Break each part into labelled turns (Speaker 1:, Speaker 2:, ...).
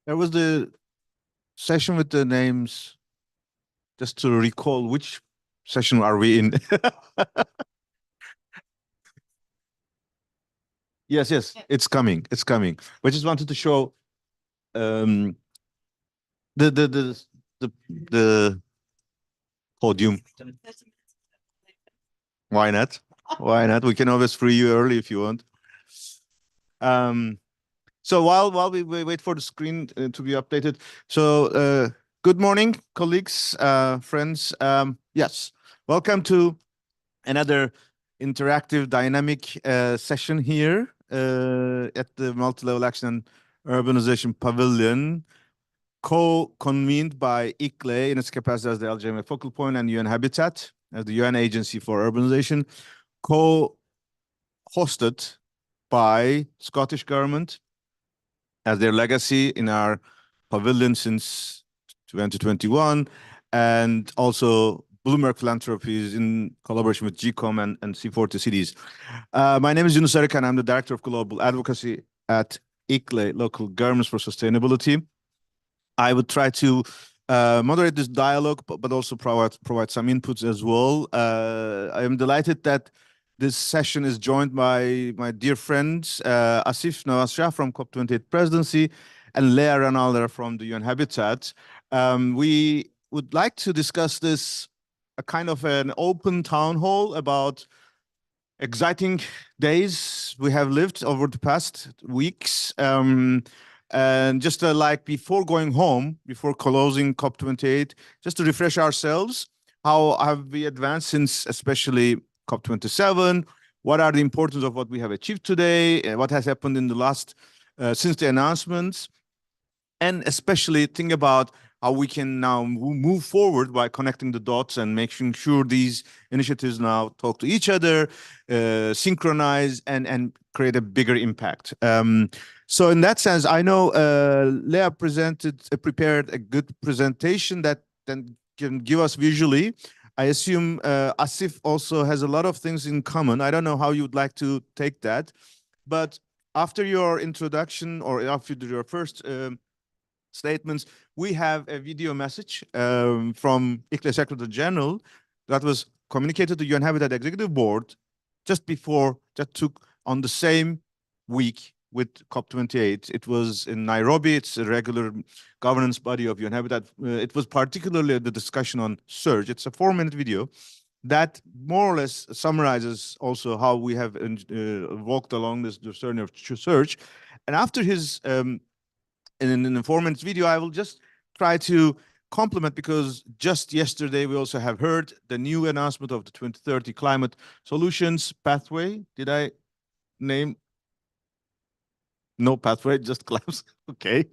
Speaker 1: There was the session with the names, just to recall which session are we in. Yes, it's coming. It's coming. We just wanted to show um the the the the podium. Why not? Why not? We can always free you early if you want. So while we wait for the screen to be updated, so good morning, colleagues, friends. Yes, welcome to another interactive, dynamic session here at the Multi-Level Action and Urbanization Pavilion, co-convened by ICLE in its capacity as the LGMA focal point and UN Habitat as the UN Agency for Urbanization, co-hosted by Scottish Government as their legacy in our pavilion since 2021, and also Bloomberg Philanthropies in collaboration with GCOM and C40 Cities. My name is Yunus Arıkan. I'm the Director of Global Advocacy at ICLE, Local Governments for Sustainability. I would try to moderate this dialogue, but also provide some inputs as well. I am delighted that this session is joined by my dear friends, Asif Nawaz Shah from COP28 Presidency and Lea Ranalder from the UN Habitat. We would like to discuss this, a kind of an open town hall about exciting days we have lived over the past weeks. And just like before going home, before closing COP28, just to refresh ourselves, how have we advanced since especially COP27? What are the importance of what we have achieved today? What has happened in the last, since the announcements? And especially think about how we can now move forward by connecting the dots and making sure these initiatives now talk to each other, synchronize, and create a bigger impact. So in that sense, I know Lea prepared a good presentation that then can give us visually. I assume Asif also has a lot of things in common. I don't know how you'd like to take that, but after your introduction or after your first statements, we have a video message from ICLE Secretary General that was communicated to UN Habitat Executive Board just before, that took on the same week with COP28. It was in Nairobi. It's a regular governance body of UN Habitat. It was particularly the discussion on surge. It's a 4-minute video that more or less summarizes also how we have walked along this journey of surge. And after his in an informant video, I will just try to complement, because just yesterday we also have heard the new announcement of the 2030 climate solutions pathway. Did I name? No pathway, just claps. Okay.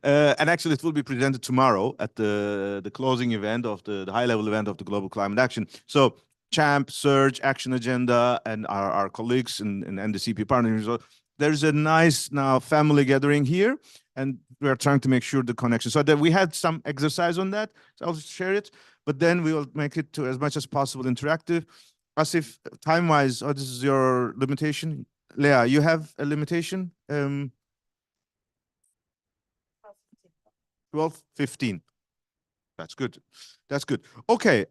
Speaker 1: And actually it will be presented tomorrow at the closing event of the high-level event of the Global Climate Action. So CHAMP, Surge, Action Agenda, and our colleagues and the CP partners. So there's a nice now family gathering here, and we are trying to make sure the connection. So that we had some exercise on that, so I'll share it, but then we will make it to as much as possible interactive. Asif, time-wise, this is your limitation. Lea, you have a limitation? 12:15. That's good. That's good. Okay.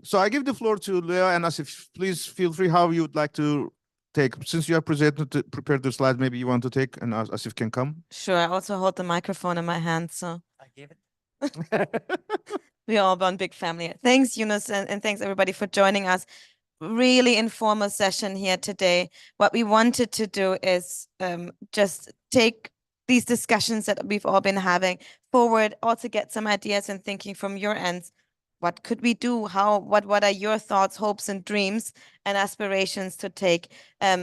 Speaker 1: So I give the floor to Lea and Asif. Please feel free how you would like to take. Since you have prepared the slides, maybe you want to take, and Asif can come.
Speaker 2: Sure. I also hold the microphone in my hand, so
Speaker 3: I gave it.
Speaker 2: we are all one big family. Thanks, Yunus, and thanks everybody for joining us. Really informal session here today. What we wanted to do is just take these discussions that we've all been having forward, also get some ideas and thinking from your ends. What could we do? What are your thoughts, hopes, and dreams and aspirations to take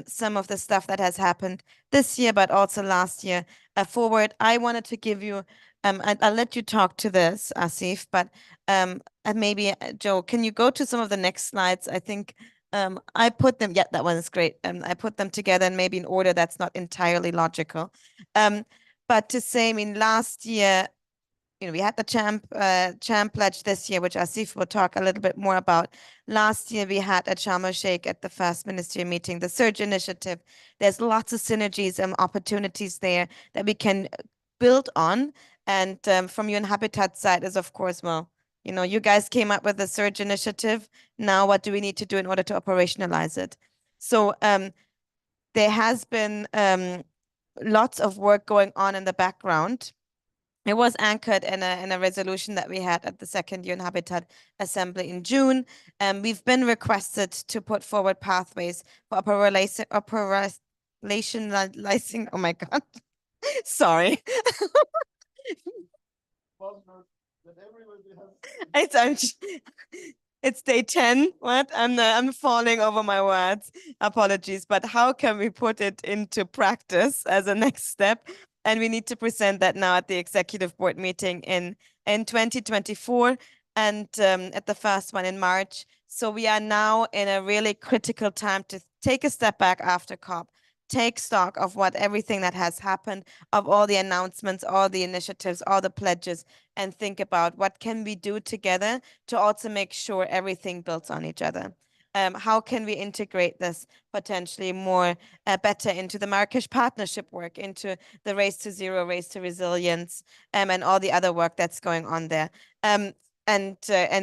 Speaker 2: some of the stuff that has happened this year, but also last year forward? I wanted to give you, I'll let you talk to this, Asif, but and maybe Joe, can you go to some of the next slides? I think I put them, yeah, that one is great. I put them together and maybe in order that's not entirely logical. But to say, I mean, last year, we had the CHAMP pledge this year, which Asif will talk a little bit more about. Last year, we had at Sharm el-Sheikh at the first ministry meeting, the Surge Initiative. There's lots of synergies and opportunities there that we can build on And from UN Habitat side is, of course, well, you guys came up with the Surge initiative. Now, what do we need to do in order to operationalize it? So there has been lots of work going on in the background. It was anchored in a resolution that we had at the second UN Habitat Assembly in June. We've been requested to put forward pathways for operationalizing. Oh my God. Sorry. It's day 10. What? I'm falling over my words. Apologies. But how can we put it into practice as a next step? And we need to present that now at the executive board meeting in 2024 and at the first one in March. So we are now in a really critical time to take a step back after COP, take stock of everything that has happened, of all the announcements, all the initiatives, all the pledges, and think about what can we do together to also make sure everything builds on each other. How can we integrate this potentially more better into the Marrakesh partnership work, into the Race to Zero, Race to Resilience, and all the other work that's going on there, and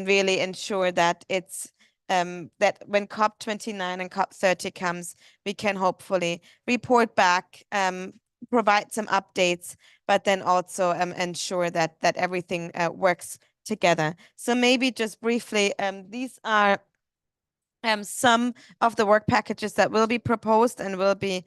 Speaker 2: really ensure that it's that when COP29 and COP30 comes, we can hopefully report back, provide some updates, but then also ensure that everything works together. So maybe just briefly, these are some of the work packages that will be proposed and will be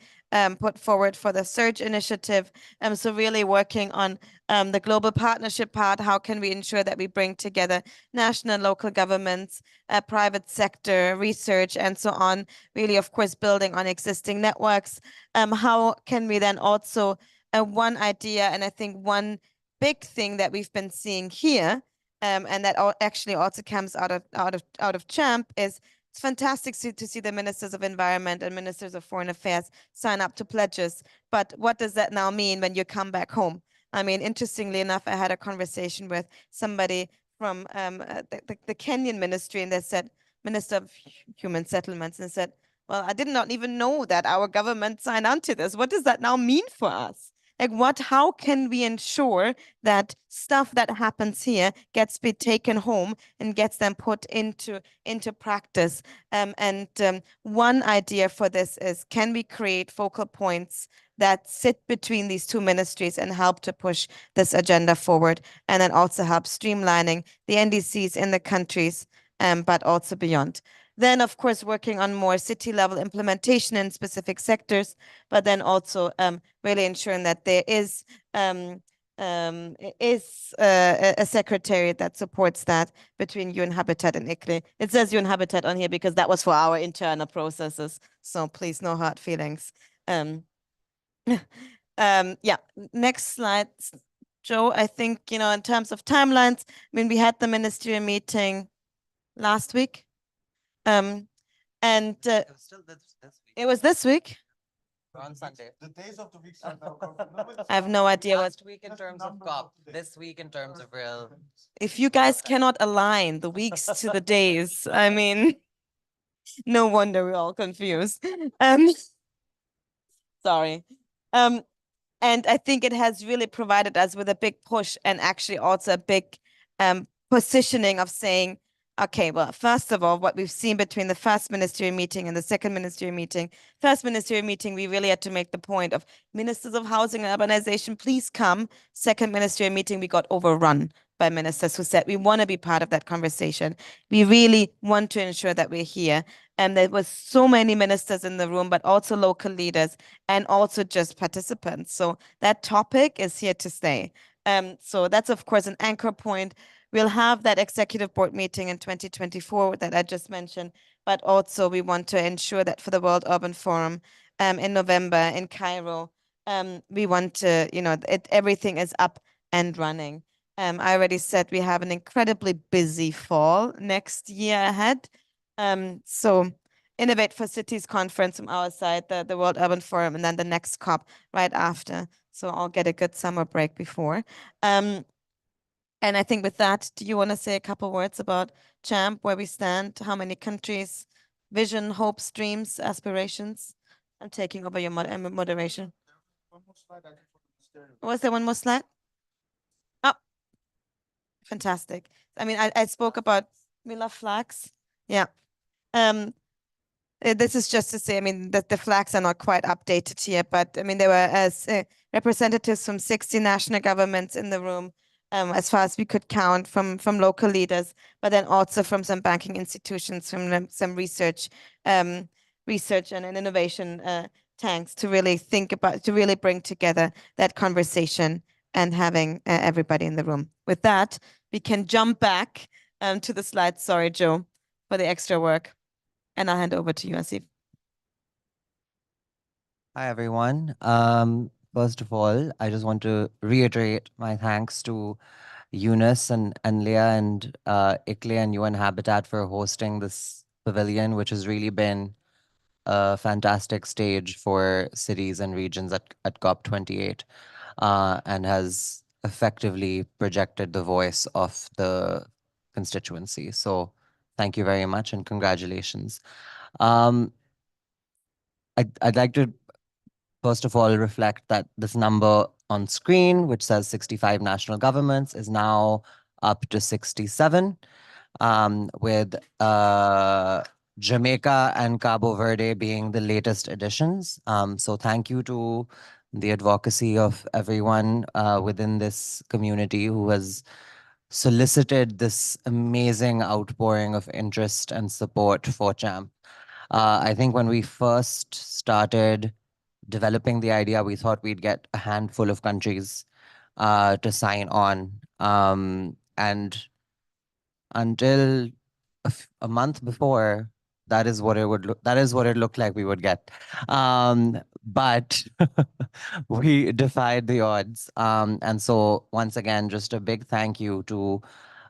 Speaker 2: put forward for the Surge initiative. So really working on the global partnership part. How can we ensure that we bring together national and local governments, private sector, research, and so on? Really, of course, building on existing networks. How can we then also, one idea, and I think one big thing that we've been seeing here, and that actually also comes out of CHAMP, is it's fantastic to see the ministers of environment and ministers of foreign affairs sign up to pledges. But what does that now mean when you come back home? I mean, interestingly enough, I had a conversation with somebody from the Kenyan ministry, and they said, Minister of Human Settlements, and said, well, I did not even know that our government signed on to this. What does that now mean for us? Like how can we ensure that stuff that happens here gets be taken home and gets them put into practice? One idea for this is, can we create focal points that sit between these two ministries and help to push this agenda forward, and then also help streamlining the NDCs in the countries, but also beyond. Then, of course, working on more city-level implementation in specific sectors, but then also really ensuring that there is a secretariat that supports that between UN Habitat and ICLEI. It says UN Habitat on here because that was for our internal processes. So please, no hard feelings. Yeah, next slide, Joe. I think, in terms of timelines, I mean, we had the ministerial meeting last week. And
Speaker 3: It was still this week.
Speaker 2: it was this week.
Speaker 3: On Sunday.
Speaker 4: The days of the week are now
Speaker 2: I have no idea what.
Speaker 3: Last week in terms of COP, this week in terms of real.
Speaker 2: If you guys cannot align the weeks to the days, I mean, no wonder we're all confused. Sorry. And I think it has really provided us with a big push, and actually also a big positioning of saying, okay, well, first of all, what we've seen between the first ministerial meeting and the second ministerial meeting, first ministerial meeting, we really had to make the point of ministers of housing and urbanization, please come. Second ministerial meeting, we got overrun by ministers who said, we want to be part of that conversation. We really want to ensure that we're here. And there was so many ministers in the room, but also local leaders and also just participants. So that topic is here to stay. So that's, of course, an anchor point. We'll have that executive board meeting in 2024 that I just mentioned, but also we want to ensure that for the World Urban Forum in November in Cairo, we want to, everything is up and running. I already said we have an incredibly busy fall next year ahead. So Innovate for Cities conference from our side, the World Urban Forum, and then the next COP right after. So I'll get a good summer break before. And I think with that, do you want to say a couple words about CHAMP, where we stand, how many countries, vision, hopes, dreams, aspirations? I'm taking over your moderation.
Speaker 4: one more slide, I think, for the ministerial.
Speaker 2: Was there one more slide? Fantastic. I mean, I spoke about, we love flags. Yeah. This is just to say, I mean, that the flags are not quite updated here, but I mean, there were representatives from 60 national governments in the room, as far as we could count from local leaders, but then also from some banking institutions, from some research and innovation tanks to really think about, to really bring together that conversation and having everybody in the room. With that, we can jump back to the slides. Sorry, Joe, for the extra work. And I'll hand over to you, Asif.
Speaker 3: Hi, everyone. First of all, I just want to reiterate my thanks to Eunice and Leah and ICLE and UN Habitat for hosting this pavilion, which has really been a fantastic stage for cities and regions at COP28 and has effectively projected the voice of the constituency. So thank you very much and congratulations. I'd like to first of all reflect that this number on screen, which says 65 national governments, is now up to 67, with Jamaica and Cabo Verde being the latest additions. So thank you to the advocacy of everyone within this community who has solicited this amazing outpouring of interest and support for CHAMP. I think when we first started developing the idea, we thought we'd get a handful of countries to sign on. And until a month before, that is what it looked like we would get. But we defied the odds. And so once again, just a big thank you to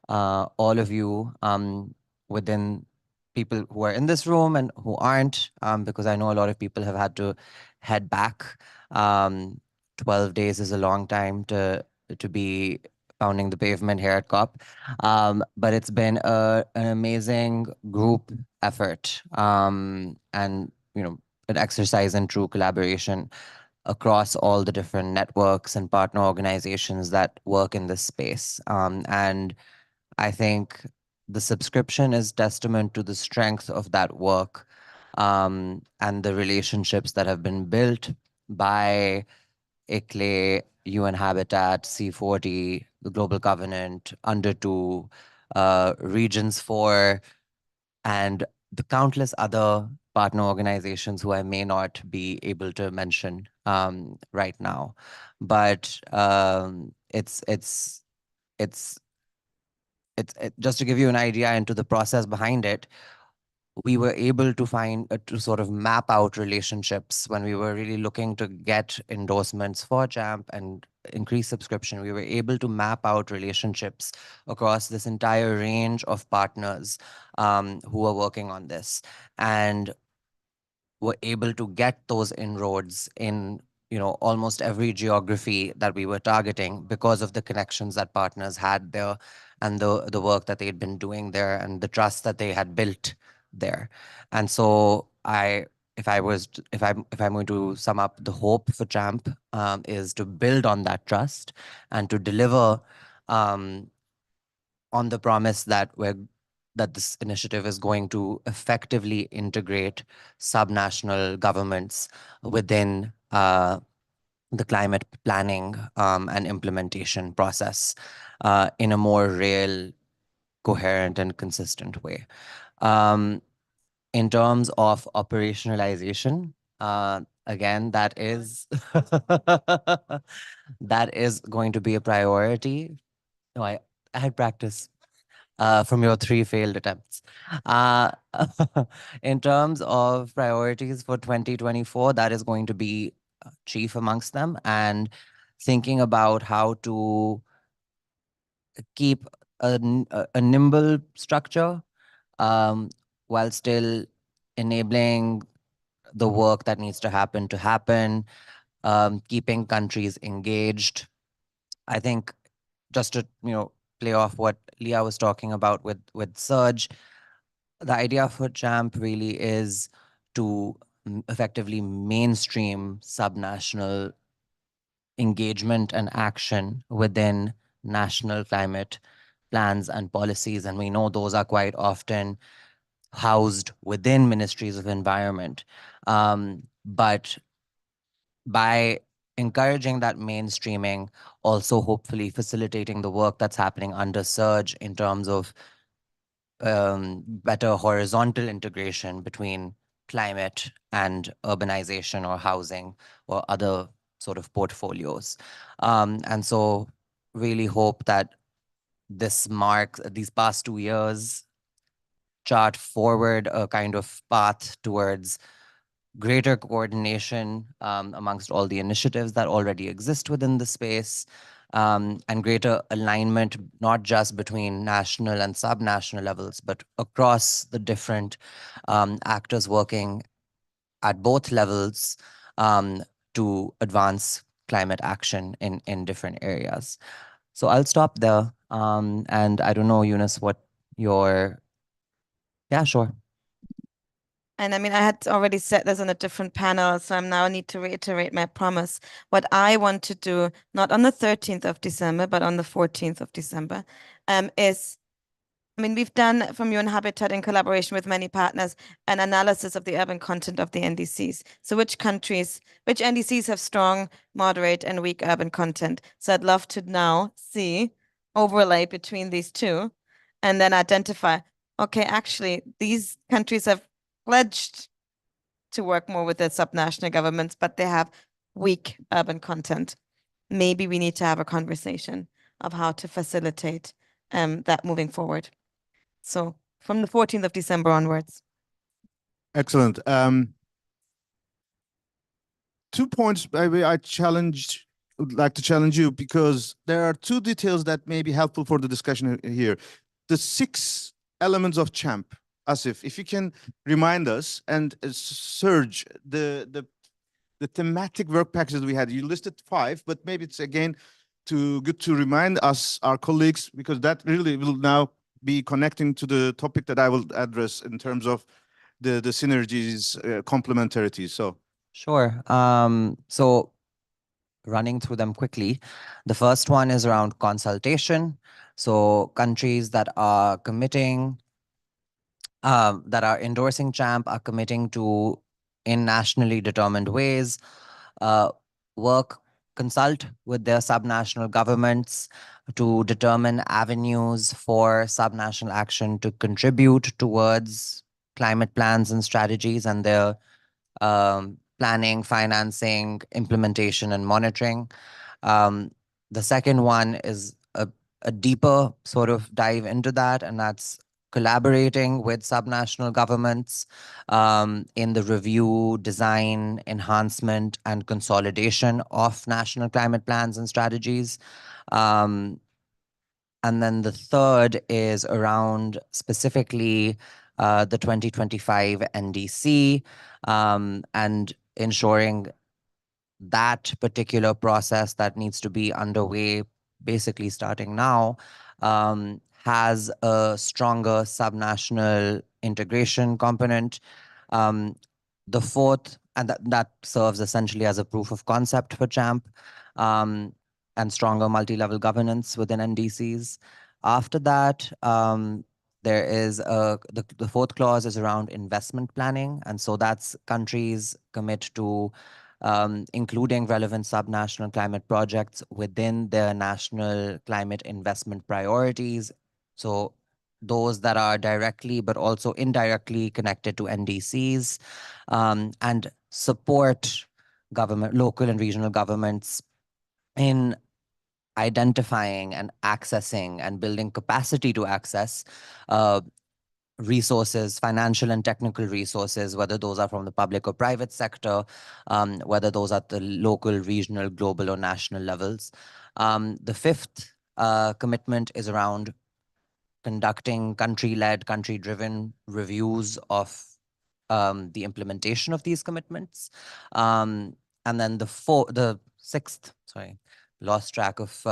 Speaker 3: all of you within people who are in this room and who aren't, because I know a lot of people have had to head back. 12 days is a long time to be pounding the pavement here at COP. But it's been an amazing group effort and, you know, an exercise in true collaboration across all the different networks and partner organizations that work in this space. And I think the subscription is testament to the strength of that work and the relationships that have been built by ICLE, UN Habitat, C40, the Global Covenant, Under 2, Regions 4, and the countless other partner organizations who I may not be able to mention right now. But just to give you an idea into the process behind it, we were able to to sort of map out relationships when we were really looking to get endorsements for JAMP and increase subscription. We were able to map out relationships across this entire range of partners who are working on this, and were able to get those inroads in, you know, almost every geography that we were targeting because of the connections that partners had there and the work that they'd been doing there and the trust that they had built there. And so if I'm going to sum up the hope for CHAMP is to build on that trust and to deliver on the promise that this initiative is going to effectively integrate subnational governments within the climate planning and implementation process in a more real, coherent, and consistent way. In terms of operationalization, again, that is that is going to be a priority. No, I had practice from your 3 failed attempts. In terms of priorities for 2024, that is going to be chief amongst them, and thinking about how to keep a nimble structure while still enabling the work that needs to happen, keeping countries engaged. I think just to, you know, play off what Leah was talking about with Surge, the idea for JAMP really is to effectively mainstream subnational engagement and action within national climate plans and policies, and we know those are quite often housed within ministries of environment. But by encouraging that mainstreaming, also hopefully facilitating the work that's happening under Surge in terms of better horizontal integration between climate and urbanization or housing or other sort of portfolios. And so really hope that these past 2 years chart forward a kind of path towards greater coordination amongst all the initiatives that already exist within the space, and greater alignment, not just between national and subnational levels, but across the different actors working at both levels to advance climate action in different areas. So I'll stop there. And I don't know, Eunice, what your... Yeah, sure.
Speaker 2: And I mean, I had already said this on a different panel, so I now need to reiterate my promise. What I want to do, not on the 13th of December, but on the 14th of December, is, I mean, we've done from UN Habitat in collaboration with many partners an analysis of the urban content of the NDCs. So which NDCs have strong, moderate, and weak urban content? So I'd love to now see overlay between these two and then identify, okay, actually, these countries have pledged to work more with their subnational governments, but they have weak urban content. Maybe we need to have a conversation of how to facilitate that moving forward. So from the 14th of December onwards.
Speaker 1: Excellent. 2 points maybe would like to challenge you, because there are 2 details that may be helpful for the discussion here. The 6 elements of CHAMP, Asif, if you can remind us, and Serge, the thematic work packages we had. You listed 5, but maybe it's again good to remind us, our colleagues, because that really will now be connecting to the topic that I will address in terms of the synergies, complementarity. So
Speaker 3: Sure. So running through them quickly, the first one is around consultation. So countries that are committing, that are endorsing CHAMP are committing to, in nationally determined ways, consult with their subnational governments to determine avenues for subnational action to contribute towards climate plans and strategies and their planning, financing, implementation, and monitoring. The second one is a deeper sort of dive into that, and that's collaborating with subnational governments in the review, design, enhancement, and consolidation of national climate plans and strategies. And then the third is around specifically the 2025 NDC and ensuring that particular process that needs to be underway, basically starting now, has a stronger subnational integration component. The fourth, and that serves essentially as a proof of concept for CHAMP, and stronger multi-level governance within NDCs. After that, there is the fourth clause is around investment planning. And so that's countries commit to including relevant subnational climate projects within their national climate investment priorities. So those that are directly but also indirectly connected to NDCs, and support local and regional governments in identifying and accessing and building capacity to access resources, financial and technical resources, whether those are from the public or private sector, whether those are at the local, regional, global, or national levels. The fifth commitment is around conducting country-led, country-driven reviews of the implementation of these commitments. And then the sixth, sorry, lost track of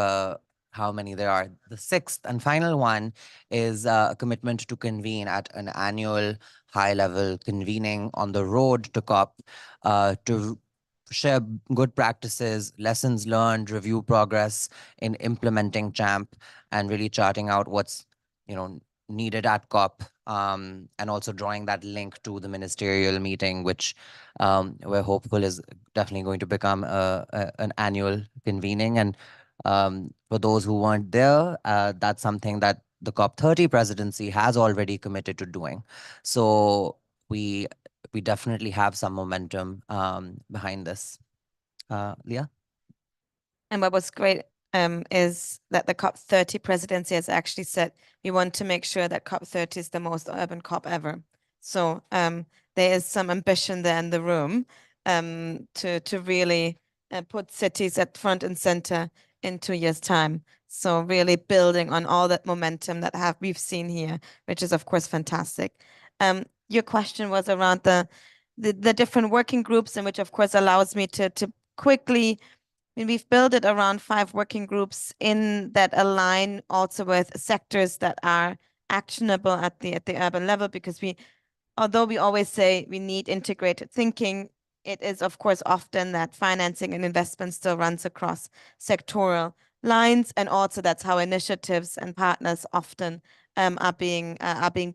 Speaker 3: how many there are. The sixth and final one is a commitment to convene at an annual high-level convening on the road to COP to share good practices, lessons learned, review progress in implementing CHAMP, and really charting out what's, needed at COP, and also drawing that link to the ministerial meeting, which we're hopeful is definitely going to become an annual convening. And for those who weren't there, that's something that the COP30 presidency has already committed to doing. So we definitely have some momentum behind this. Leah?
Speaker 2: And what was great is that the COP30 presidency has actually said we want to make sure that COP30 is the most urban COP ever. So there is some ambition there in the room to really put cities at front and center in 2 years' time. So really building on all that momentum that we've seen here, which is of course fantastic. Your question was around the different working groups, and which of course allows me to quickly. We've built it around 5 working groups in that align also with sectors that are actionable at the urban level, because although we always say we need integrated thinking, it is of course often that financing and investment still runs across sectoral lines, and also that's how initiatives and partners often are being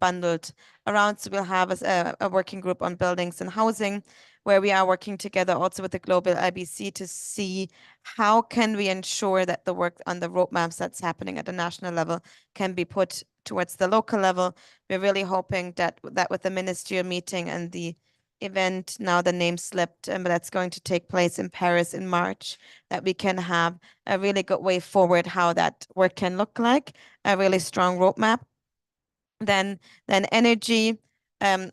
Speaker 2: bundled around. So we'll have a working group on buildings and housing, where we are working together also with the global IBC to see how can we ensure that the work on the roadmaps that's happening at the national level can be put towards the local level. We're really hoping that with the ministerial meeting and the event, now the name slipped, but that's going to take place in Paris in March, that we can have a really good way forward how that work can look like, a really strong roadmap. Then energy,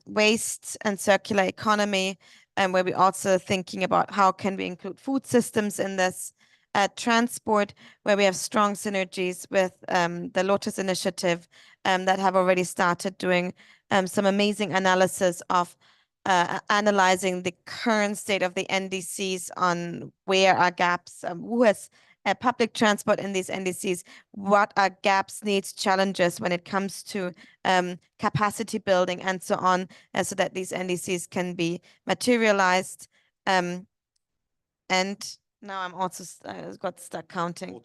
Speaker 2: waste and circular economy, and where we're also thinking about how can we include food systems in this. Transport, where we have strong synergies with the Lotus Initiative that have already started doing some amazing analysis of analyzing the current state of the NDCs on where are gaps, who has public transport in these NDCs, what are gaps, needs, challenges when it comes to capacity building and so on, so that these NDCs can be materialized. And now I'm also got stuck counting.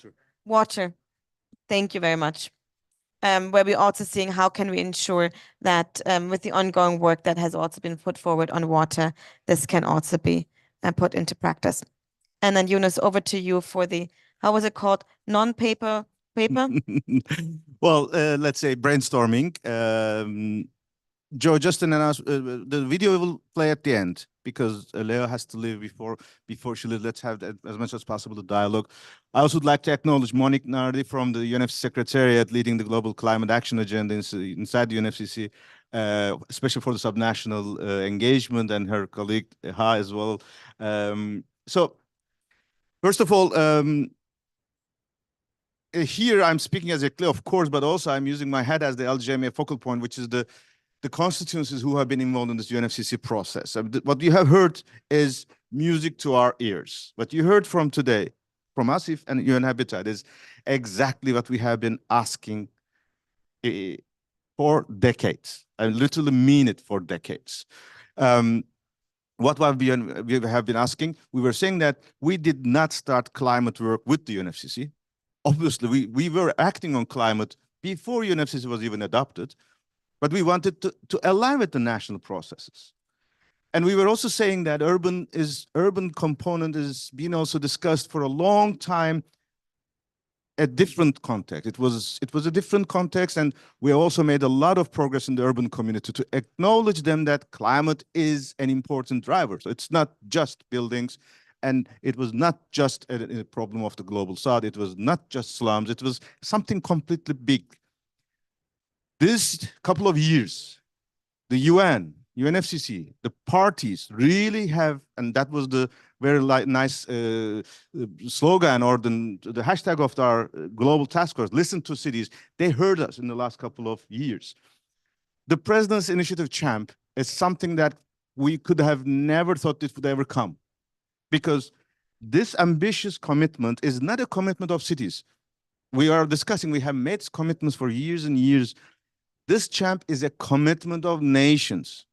Speaker 2: Water. Thank you very much. Where we're also seeing how can we ensure that with the ongoing work that has also been put forward on water, this can also be put into practice. And then Yunus, over to you for the, how was it called? Non-paper paper?
Speaker 1: Well, let's say brainstorming. Joe, just an announcement. The video will play at the end because Leo has to leave before she leaves. Let's have as much as possible the dialogue. I also would like to acknowledge Monique Nardi from the UNFCCC Secretariat, leading the Global Climate Action Agenda inside the UNFCCC, especially for the subnational engagement, and her colleague Ha as well. So, first of all, here I'm speaking as a CLE, of course, but also I'm using my head as the LGMA focal point, which is the constituencies who have been involved in this UNFCCC process. What you have heard is music to our ears. What you heard from today, from Asif and UN Habitat, is exactly what we have been asking for decades. I literally mean it, for decades. What we have been asking, we were saying that we did not start climate work with the UNFCCC. Obviously, we were acting on climate before UNFCCC was even adopted, but we wanted to align with the national processes. And we were also saying that urban component is being also discussed for a long time, a different context. It was a different context, and we also made a lot of progress in the urban community to acknowledge them that climate is an important driver. So it's not just buildings, and it was not just a problem of the global south. It was not just slums. It was something completely big. This couple of years, the UN, UNFCCC, the parties really have, and that was the very nice slogan or the hashtag of our global task force, listen to cities. They heard us in the last couple of years. The President's Initiative CHAMP is something that we could have never thought this would ever come, because this ambitious commitment is not a commitment of cities. We are discussing, we have made commitments for years and years. This CHAMP is a commitment of nations.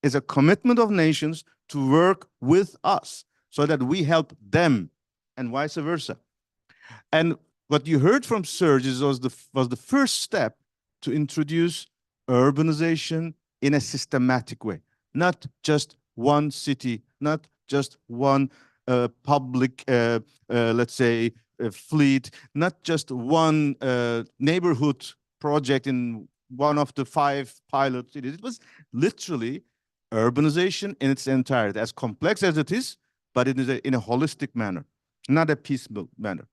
Speaker 1: It's a commitment of nations to work with us. so that we help them and vice versa. And what you heard from Serge was the first step to introduce urbanization in a systematic way, not just one city, not just one public, let's say, fleet, not just one neighborhood project in one of the 5 pilot cities. It was literally urbanization in its entirety, as complex as it is, but it is in a holistic manner, not a piecemeal manner.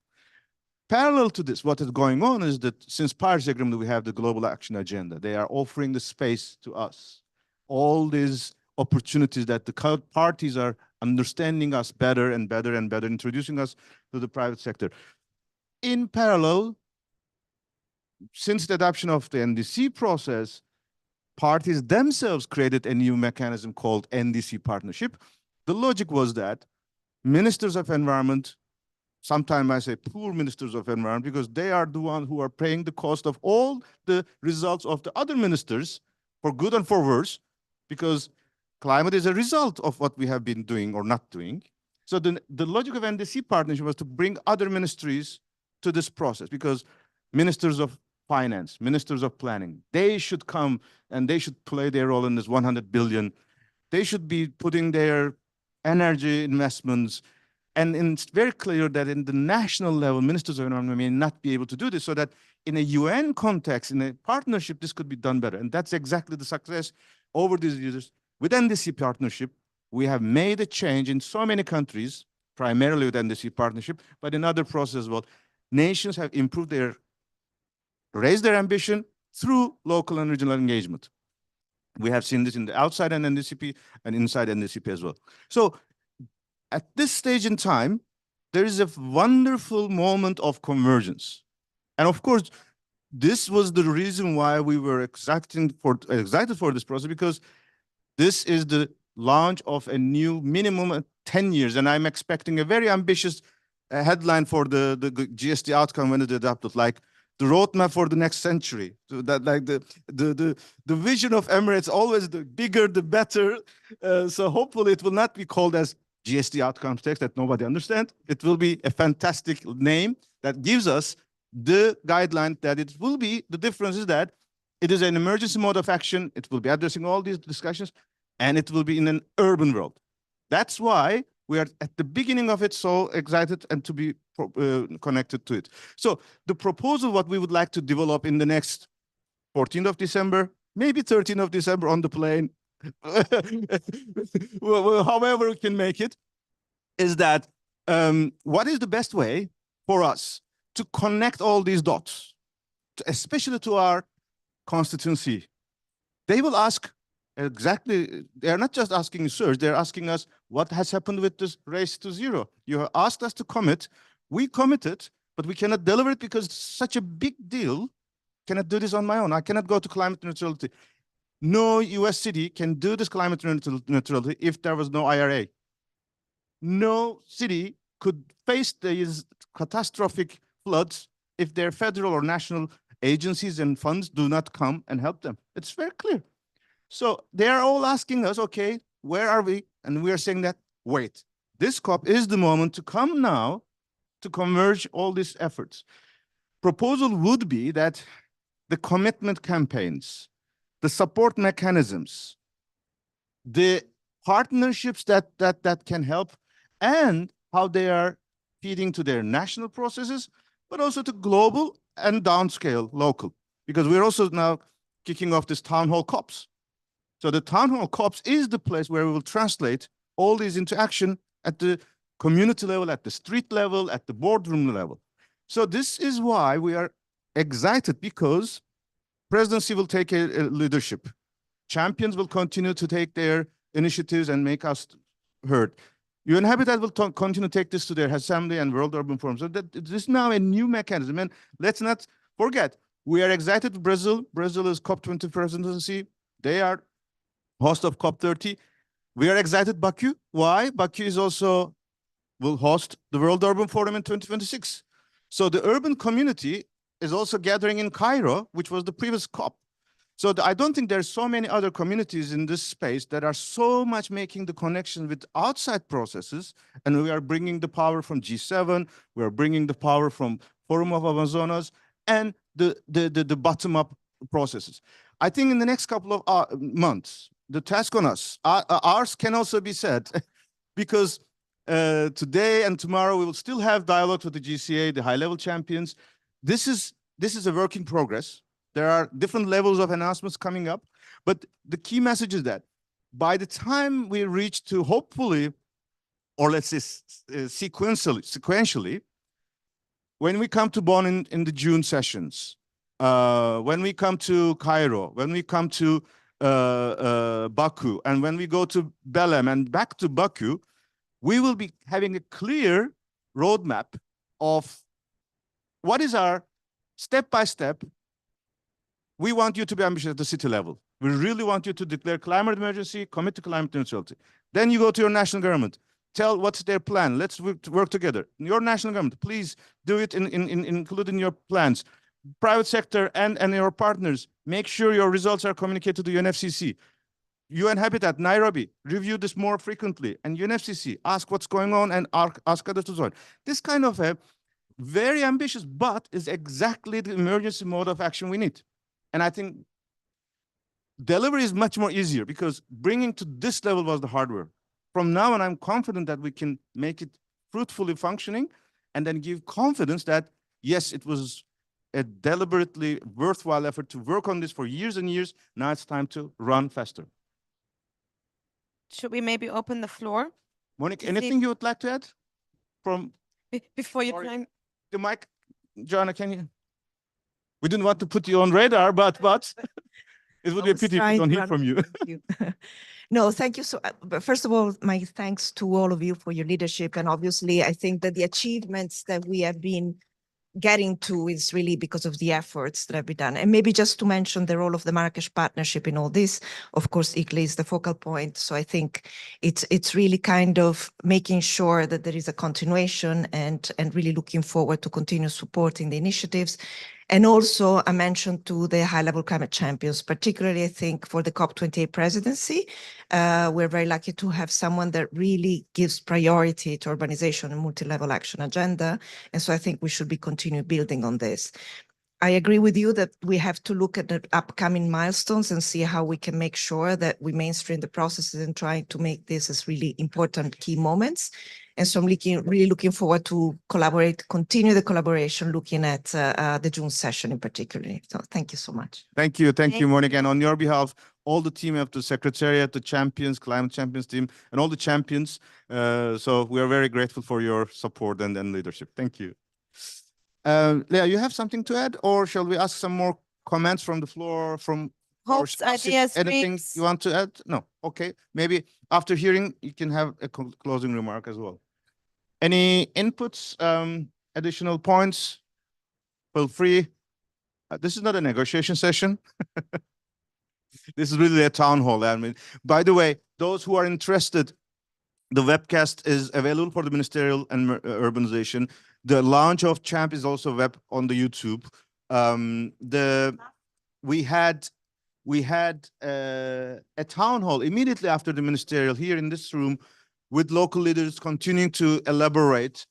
Speaker 1: Parallel to this, what is going on is that since Paris Agreement, we have the Global Action Agenda. They are offering the space to us. All these opportunities that the parties are understanding us better and better and better, introducing us to the private sector. In parallel, since the adoption of the NDC process, parties themselves created a new mechanism called NDC partnership. The logic was that ministers of environment, sometimes I say poor ministers of environment, because they are the ones who are paying the cost of all the results of the other ministers, for good and for worse, because climate is a result of what we have been doing or not doing. So the logic of NDC partnership was to bring other ministries to this process, because ministers of finance, ministers of planning, they should come and they should play their role in this 100 billion. They should be putting their energy investments. And it's very clear that in the national level, ministers of environment may not be able to do this, so that in a UN context, in a partnership, this could be done better. And that's exactly the success over these years. With NDC partnership, we have made a change in so many countries, primarily with NDC partnership, but in other processes as well. Nations have improved raised their ambition through local and regional engagement. We have seen this in the outside NDCP and inside NDCP as well. So at this stage in time, there is a wonderful moment of convergence. And of course, this was the reason why we were excited for this process, because this is the launch of a new minimum 10 years. And I'm expecting a very ambitious headline for the GST outcome when it is adopted, like the roadmap for the next century. So that, like the vision of Emirates, always the bigger, the better. So hopefully it will not be called as GST outcomes text that nobody understands. It will be a fantastic name that gives us the guideline that it will be. The difference is that it is an emergency mode of action. It will be addressing all these discussions, and it will be in an urban world. That's why we are at the beginning of it so excited and to be connected to it. So the proposal, what we would like to develop in the next 14th of December, maybe 13th of December on the plane, however we can make it, is that what is the best way for us to connect all these dots, especially to our constituency? They will ask exactly, they're not just asking Serge, they're asking us what has happened with this race to zero. You have asked us to commit, we committed, but we cannot deliver it because it's such a big deal. Cannot do this on my own. I cannot go to climate neutrality. No US city can do this climate neutrality if there was no IRA. No city could face these catastrophic floods if their federal or national agencies and funds do not come and help them. It's very clear. So they are all asking us, okay, where are we? And we are saying that, wait, this COP is the moment to come now to converge all these efforts. Proposal would be that the commitment campaigns, the support mechanisms, the partnerships that can help, and how they are feeding to their national processes, but also to global and downscale local. Because we're also now kicking off this town hall COPs. So the town hall COPs is the place where we will translate all these into action at the community level, at the street level, at the boardroom level. So this is why we are excited, because presidency will take a leadership. Champions will continue to take their initiatives and make us heard. UN Habitat will continue to take this to their assembly and World Urban Forum. So that this is now a new mechanism. And let's not forget, we are excited with Brazil. Brazil is COP20 presidency. They are host of COP30. We are excited Baku. Why? Baku is also will host the World Urban Forum in 2026. So the urban community is also gathering in Cairo, which was the previous COP. So I don't think there's so many other communities in this space that are so much making the connection with outside processes. And we are bringing the power from G7, we are bringing the power from Forum of Amazonas and the bottom-up processes. I think in the next couple of months, the task on us, ours can also be said, because today and tomorrow we will still have dialogue with the GCA, the high-level champions. This is a work in progress. There are different levels of announcements coming up, but the key message is that by the time we reach to hopefully, or let's say sequentially, when we come to Bonn in the June sessions, when we come to Cairo, when we come to Baku, and when we go to Belém and back to Baku, we will be having a clear roadmap of what is our step-by-step. We want you to be ambitious at the city level. We really want you to declare climate emergency, commit to climate neutrality. Then you go to your national government. Tell what's their plan. Let's work together. Your national government, please do it include in your plans. Private sector and your partners, make sure your results are communicated to UNFCCC. UN Habitat, Nairobi, review this more frequently. And UNFCCC, ask what's going on and ask others to join. This kind of a very ambitious, but is exactly the emergency mode of action we need. And I think delivery is much more easier because bringing to this level was the hard work. From now on, I'm confident that we can make it fruitfully functioning and then give confidence that, yes, it was a deliberately worthwhile effort to work on this for years and years. Now it's time to run faster.
Speaker 2: Should we maybe open the floor?
Speaker 1: Monique, anything you would like to add from
Speaker 2: before you climb?
Speaker 1: The mic? Joanna, can you? We didn't want to put you on radar, but it would be a pity if we don't hear from you.
Speaker 4: Thank you. No, thank you. But first of all, my thanks to all of you for your leadership. And obviously, I think that the achievements that we have been getting to is really because of the efforts that have been done. And maybe just to mention the role of the Marrakesh partnership in all this, of course, ICLEI is the focal point. So I think it's really kind of making sure that there is a continuation and really looking forward to continue supporting the initiatives. And also I mentioned to the high-level climate champions, particularly I think for the COP28 presidency, we're very lucky to have someone that really gives priority to urbanization and multi-level action agenda. And so I think we should be continue building on this. I agree with you that we have to look at the upcoming milestones and see how we can make sure that we mainstream the processes and trying to make this as really important key moments. And so I'm really looking forward to continue the collaboration, looking at the June session in particular. So thank you so much.
Speaker 1: Thank you, Monica. And on your behalf, all the team of the Secretariat, the champions, climate champions team, and all the champions. So we are very grateful for your support and leadership. Thank you. Leah, you have something to add, or shall we ask some more comments from the floor?
Speaker 2: Hopes, ideas,
Speaker 1: anything
Speaker 2: dreams.
Speaker 1: you want to add? No. Okay. Maybe after hearing, you can have a closing remark as well. Any inputs, additional points? Feel free. This is not a negotiation session. This is really a town hall. I mean, by the way, those who are interested, the webcast is available for the Ministerial and Urbanization. The launch of Champ is also web on the YouTube. We had a town hall immediately after the Ministerial here in this room with local leaders continuing to elaborate.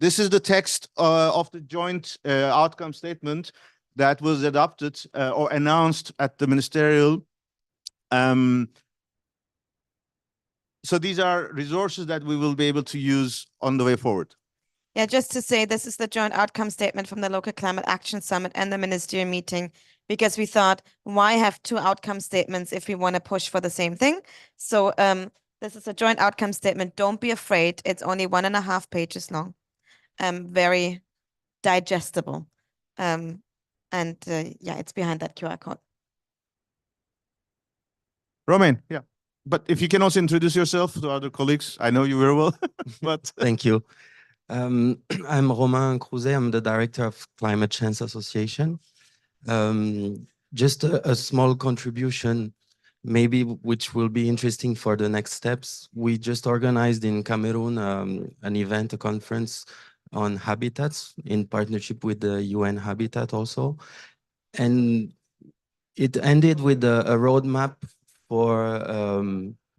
Speaker 1: This is the text of the joint outcome statement that was adopted or announced at the Ministerial. So these are resources that we will be able to use on the way forward.
Speaker 2: Yeah, just to say, this is the joint outcome statement from the Local Climate Action Summit and the ministerial meeting, because we thought, why have two outcome statements if we want to push for the same thing? So this is a joint outcome statement. Don't be afraid. It's only 1.5 pages long, very digestible. Yeah, it's behind that QR code.
Speaker 1: Romain, yeah. But if you can also introduce yourself to other colleagues, I know you very well, but
Speaker 5: Thank you. I'm Romain Crouzet. I'm the director of Climate Change Association. Just a small contribution, maybe which will be interesting for the next steps. We just organized in Cameroon an event, a conference on habitats in partnership with the UN Habitat also. And It ended with a roadmap for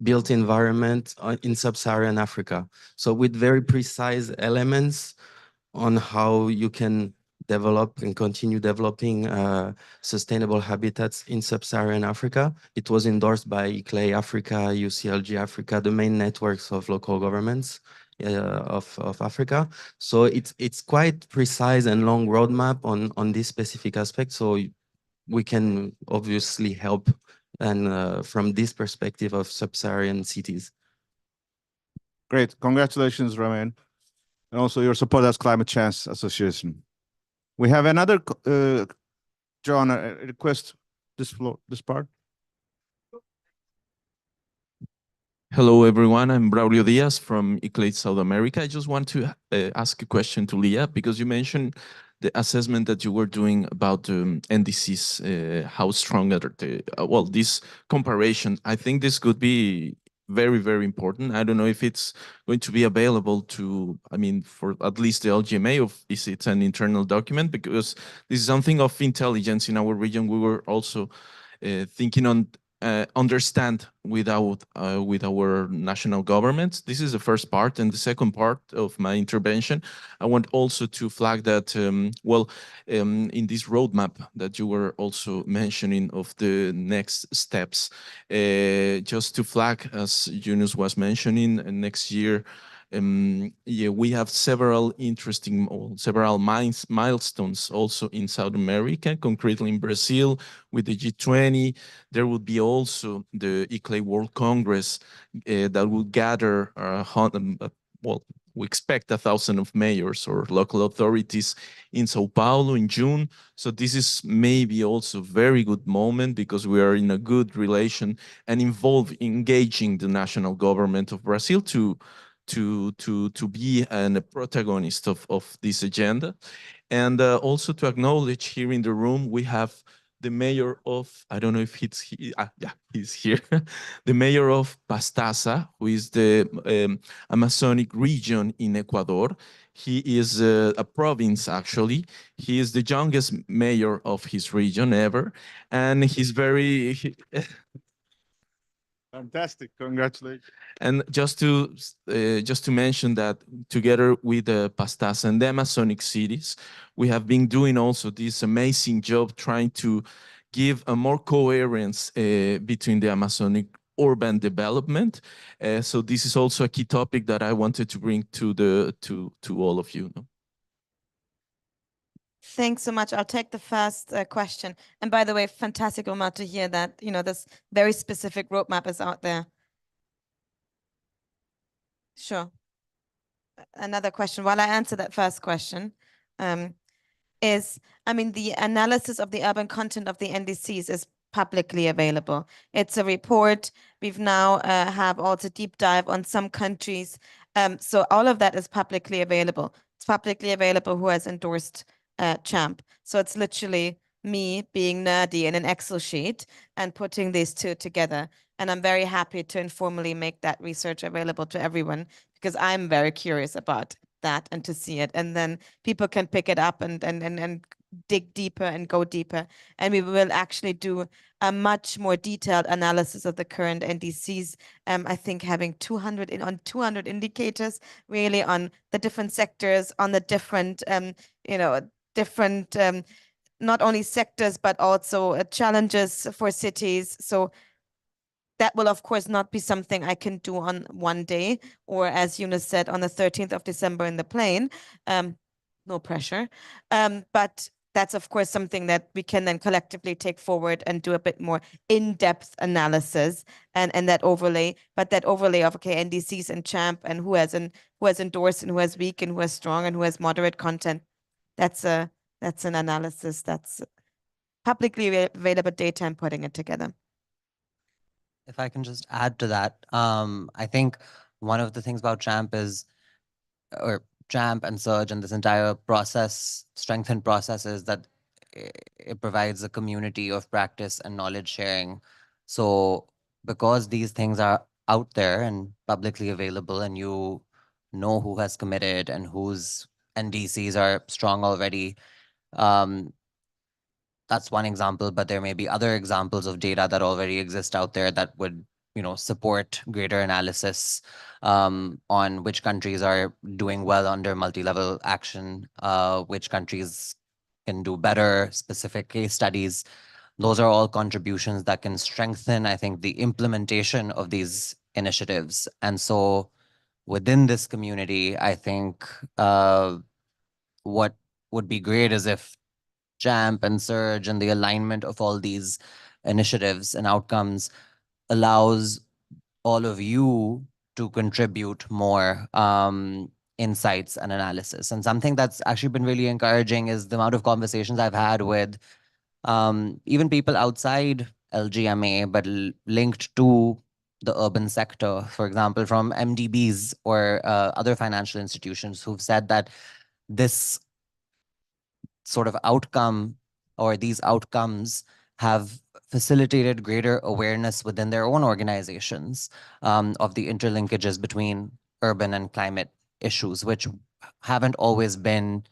Speaker 5: built environment in sub-Saharan Africa. So with very precise elements on how you can develop and continue developing sustainable habitats in sub-Saharan Africa. It was endorsed by ICLEI Africa, UCLG Africa, the main networks of local governments of Africa. So it's quite precise and long roadmap on this specific aspect. So we can obviously help and from this perspective of sub-Saharan cities.
Speaker 1: Great. Congratulations, Romain. And also your support as Climate Change Association. We have another, John, a request this part.
Speaker 6: Hello, everyone. I'm Braulio Diaz from ICLEI South America. I just want to ask a question to Leah, because you mentioned the assessment that you were doing about NDCs, how strong are the, well, this comparison. I think this could be very, very important. I don't know if it's going to be available to, I mean, for at least the LGMA, or is it an internal document? Because this is something of intelligence in our region. We were also thinking on understand with our national governments. This is the first part. And the second part of my intervention, I want also to flag that, in this roadmap that you were also mentioning of the next steps, just to flag, as Yunus was mentioning, next year, yeah, we have several interesting, several milestones also in South America, concretely in Brazil with the G20. There will be also the ICLEI World Congress that will gather, well, we expect 1,000 of mayors or local authorities in Sao Paulo in June. So this is maybe also a very good moment, because we are in a good relation and engaging the national government of Brazil to be a protagonist of this agenda. And also to acknowledge, here in the room, we have the mayor of, I don't know if yeah, he's here, the mayor of Pastaza, who is the Amazonic region in Ecuador. He is a province, actually. He is the youngest mayor of his region ever. And he's very,
Speaker 1: Fantastic. Congratulations.
Speaker 6: and just to mention that, together with the Pastas and the Amazonic cities, we have been doing also this amazing job trying to give a more coherence between the Amazonic urban development. So this is also a key topic that I wanted to bring to all of you.
Speaker 2: Thanks so much. I'll take the first question. And by the way, fantastic, Omar, to hear that, this very specific roadmap is out there. Sure. Another question. While I answer that first question, is, the analysis of the urban content of the NDCs is publicly available. It's a report. We've now have also deep dive on some countries. So all of that is publicly available. It's publicly available who has endorsed CHAMP. So it's literally me being nerdy in an Excel sheet and putting these two together. And I'm very happy to informally make that research available to everyone, because I'm very curious about that and to see it. And then people can pick it up and dig deeper and go deeper. And we will actually do a much more detailed analysis of the current NDCs. I think having 200 indicators, really on the different sectors, on the different, different not only sectors, but also challenges for cities. So that will, of course, not be something I can do on one day, or as Yunus said, on the 13th of December in the plane. No pressure. But that's, of course, something that we can then collectively take forward and do a bit more in-depth analysis and that overlay. But that overlay of, okay, NDCs and CHAMP and who has endorsed and who has weak and who has strong and who has moderate content. That's an analysis that's publicly available data and putting it together.
Speaker 3: If I can just add to that, I think one of the things about CHAMP and Surge and this entire process, strengthened process, is that it provides a community of practice and knowledge sharing. So because these things are out there and publicly available, and you know who has committed and whose NDCs are strong already, that's one example, but there may be other examples of data that already exist out there that would, support greater analysis on which countries are doing well under multi-level action, which countries can do better, specific case studies. Those are all contributions that can strengthen, I think, the implementation of these initiatives. And so within this community, I think what would be great is if JAMP and Surge and the alignment of all these initiatives and outcomes allows all of you to contribute more insights and analysis. And something that's actually been really encouraging is the amount of conversations I've had with even people outside LGMA, but linked to the urban sector, for example, from MDBs or other financial institutions who've said that this sort of outcome or these outcomes have facilitated greater awareness within their own organizations of the interlinkages between urban and climate issues, which haven't always been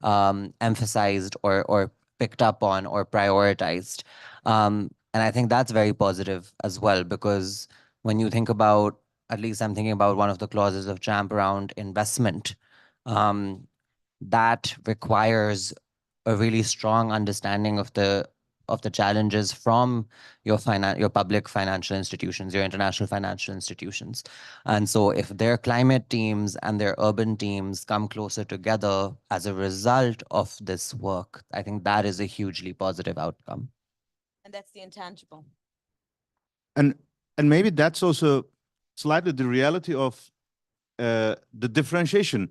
Speaker 3: emphasized or picked up on or prioritized. And I think that's very positive as well, because when you think about, at least I'm thinking about one of the clauses of JAMP around investment, that requires a really strong understanding of the challenges from your public financial institutions, your international financial institutions. And so if their climate teams and their urban teams come closer together as a result of this work, I think that is a hugely positive outcome.
Speaker 2: And that's the intangible.
Speaker 1: And maybe that's also slightly the reality of the differentiation.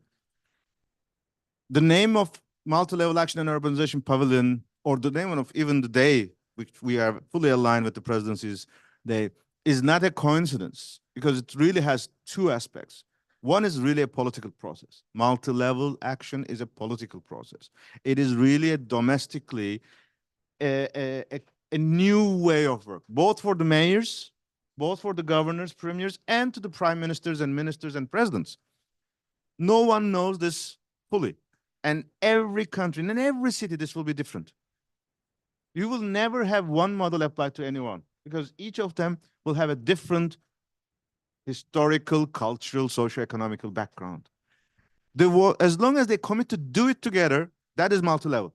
Speaker 1: The name of Multi-Level Action and Urbanization Pavilion, or the name of even the day, which we are fully aligned with the presidency's day, is not a coincidence, because it really has two aspects. One is really a political process. Multi-level action is a political process. It is really a domestically a new way of work, both for the mayors, both for the governors, premiers, and to the prime ministers and ministers and presidents. No one knows this fully. And every country and every city, this will be different. You will never have one model applied to anyone, because each of them will have a different historical, cultural, socio-economical background. As long as they commit to do it together, that is multi-level.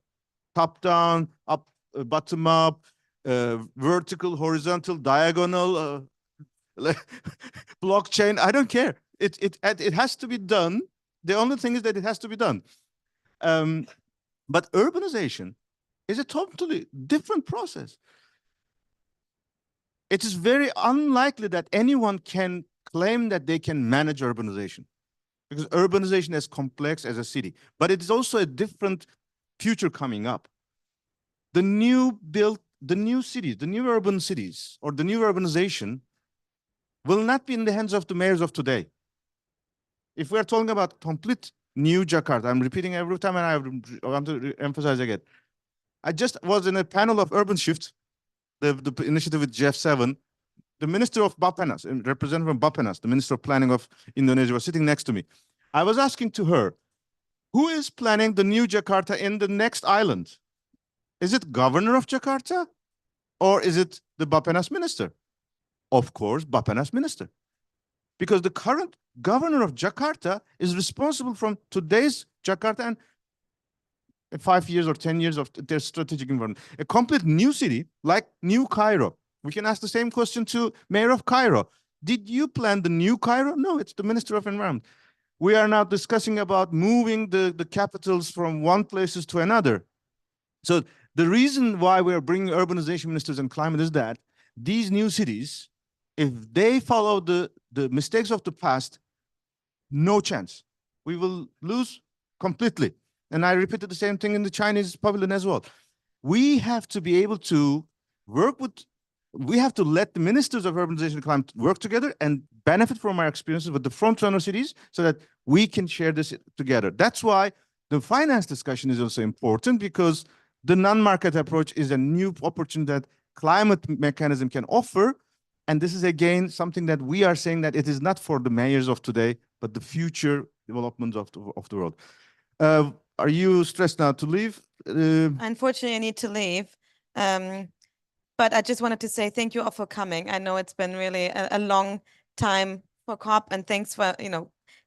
Speaker 1: Top down, up, bottom up, vertical, horizontal, diagonal, blockchain, I don't care. It has to be done. The only thing is that it has to be done. But urbanization is a totally different process. It is very unlikely that anyone can claim that they can manage urbanization, because urbanization is complex as a city, but it is also a different future coming up. The new cities, the new urban cities, or the new urbanization will not be in the hands of the mayors of today. If we're talking about complete new Jakarta, I'm repeating every time, and I want to emphasize again. I just was in a panel of Urban Shift, the initiative with G7. The Minister of Bappenas, Representative from Bappenas, the Minister of Planning of Indonesia, was sitting next to me. I was asking to her, who is planning the new Jakarta in the next island? Is it governor of Jakarta, or is it the Bappenas minister? Of course, Bappenas minister. Because the current governor of Jakarta is responsible from today's Jakarta and 5 years or 10 years of their strategic environment. A complete new city like New Cairo. We can ask the same question to Mayor of Cairo. Did you plan the New Cairo? No, it's the Minister of Environment. We are now discussing about moving the capitals from one places to another. So the reason why we are bringing urbanization ministers and climate is that these new cities, if they follow the mistakes of the past, no chance. We will lose completely. And I repeated the same thing in the Chinese pavilion as well. We have to be able to work with, we have to let the ministers of urbanization and climate work together and benefit from our experiences with the front runner cities so that we can share this together. That's why the finance discussion is also important, because the non-market approach is a new opportunity that climate mechanism can offer. And this is, again, something that we are saying that it is not for the mayors of today, but the future developments of the world. Are you stressed now to leave?
Speaker 2: Unfortunately, I need to leave. But I just wanted to say thank you all for coming. I know it's been really a long time for COP, and thanks for,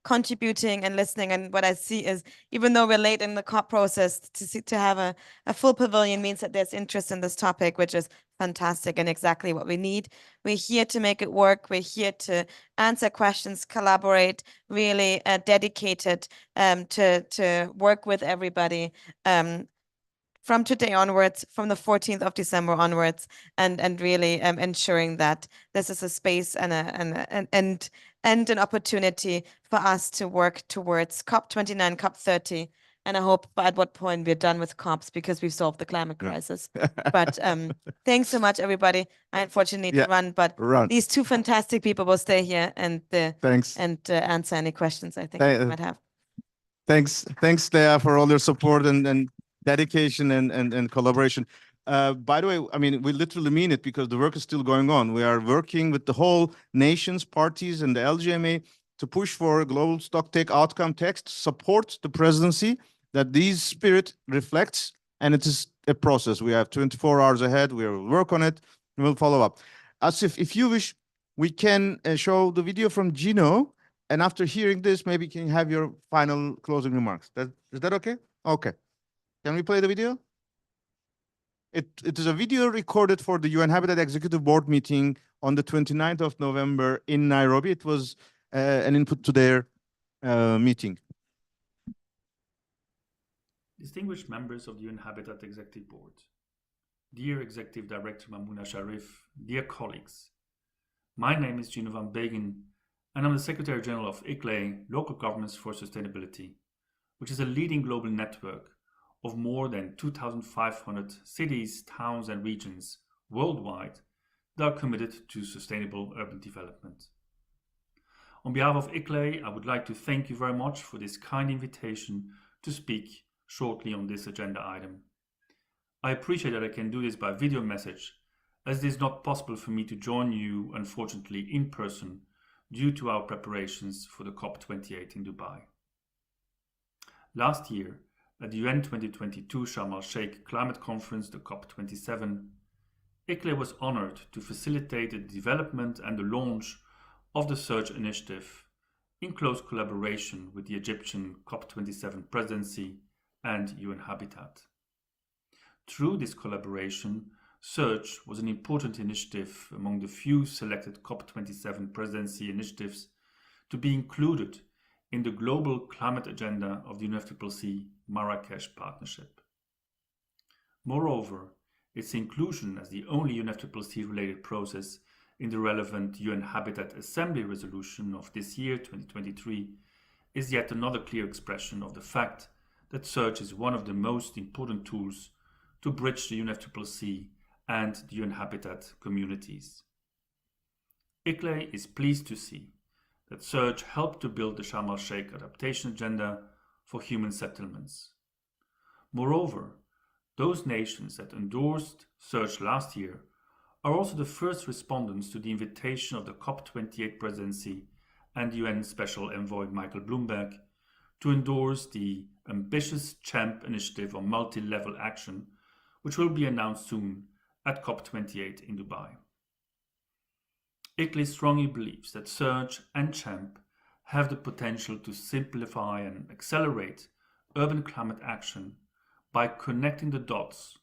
Speaker 2: contributing and listening. And what I see is, even though we're late in the COP process, to have a full pavilion means that there's interest in this topic, which is fantastic and exactly what we need. We're here to make it work. We're here to answer questions, collaborate, really dedicated to work with everybody from today onwards, from the 14th of December onwards, and really ensuring that this is a space and an opportunity for us to work towards COP29, COP30. And I hope at what point we're done with COPs, because we've solved the climate crisis. But thanks so much, everybody. I unfortunately need to run, but these two fantastic people will stay here and
Speaker 1: Thanks.
Speaker 2: Answer any questions I think you might have.
Speaker 1: Thanks, Leah, for all your support and dedication and collaboration. By the way, I mean, we literally mean it, because the work is still going on. We are working with the whole nations, parties, and the LGMA to push for a global stocktake outcome text, support the presidency, that this spirit reflects, and it is a process. We have 24 hours ahead. We will work on it, and we'll follow up. Asif, if you wish, we can show the video from Gino, and after hearing this, maybe can you have your final closing remarks. Is that okay? Okay. Can we play the video? It is a video recorded for the UN Habitat Executive Board meeting on the 29th of November in Nairobi. It was an input to their meeting.
Speaker 7: Distinguished members of the UN Habitat Executive Board, dear Executive Director Mamouna Sharif, dear colleagues, my name is Gino van Begen, and I'm the Secretary General of ICLEI, Local Governments for Sustainability, which is a leading global network of more than 2,500 cities, towns, and regions worldwide that are committed to sustainable urban development. On behalf of ICLEI, I would like to thank you very much for this kind invitation to speak shortly on this agenda item. I appreciate that I can do this by video message, as it is not possible for me to join you, unfortunately, in person due to our preparations for the COP28 in Dubai. Last year, at the UN 2022 Sharm el-Sheikh Climate Conference, the COP27, ICLEI was honored to facilitate the development and the launch of the Search Initiative in close collaboration with the Egyptian COP27 presidency and UN Habitat. Through this collaboration, Search was an important initiative among the few selected COP27 presidency initiatives to be included in the global climate agenda of the UNFCCC Marrakesh Partnership. Moreover, its inclusion as the only UNFCCC-related process in the relevant UN Habitat Assembly resolution of this year, 2023, is yet another clear expression of the fact that Search is one of the most important tools to bridge the UNFCCC and the UN Habitat communities. ICLEI is pleased to see that Search helped to build the Sharm el-Sheikh adaptation agenda for human settlements. Moreover, those nations that endorsed Search last year are also the first respondents to the invitation of the COP28 presidency and UN Special Envoy Michael Bloomberg to endorse the ambitious CHAMP initiative on multi-level action, which will be announced soon at COP28 in Dubai. ICLEI strongly believes that Search and CHAMP have the potential to simplify and accelerate urban climate action by connecting the dots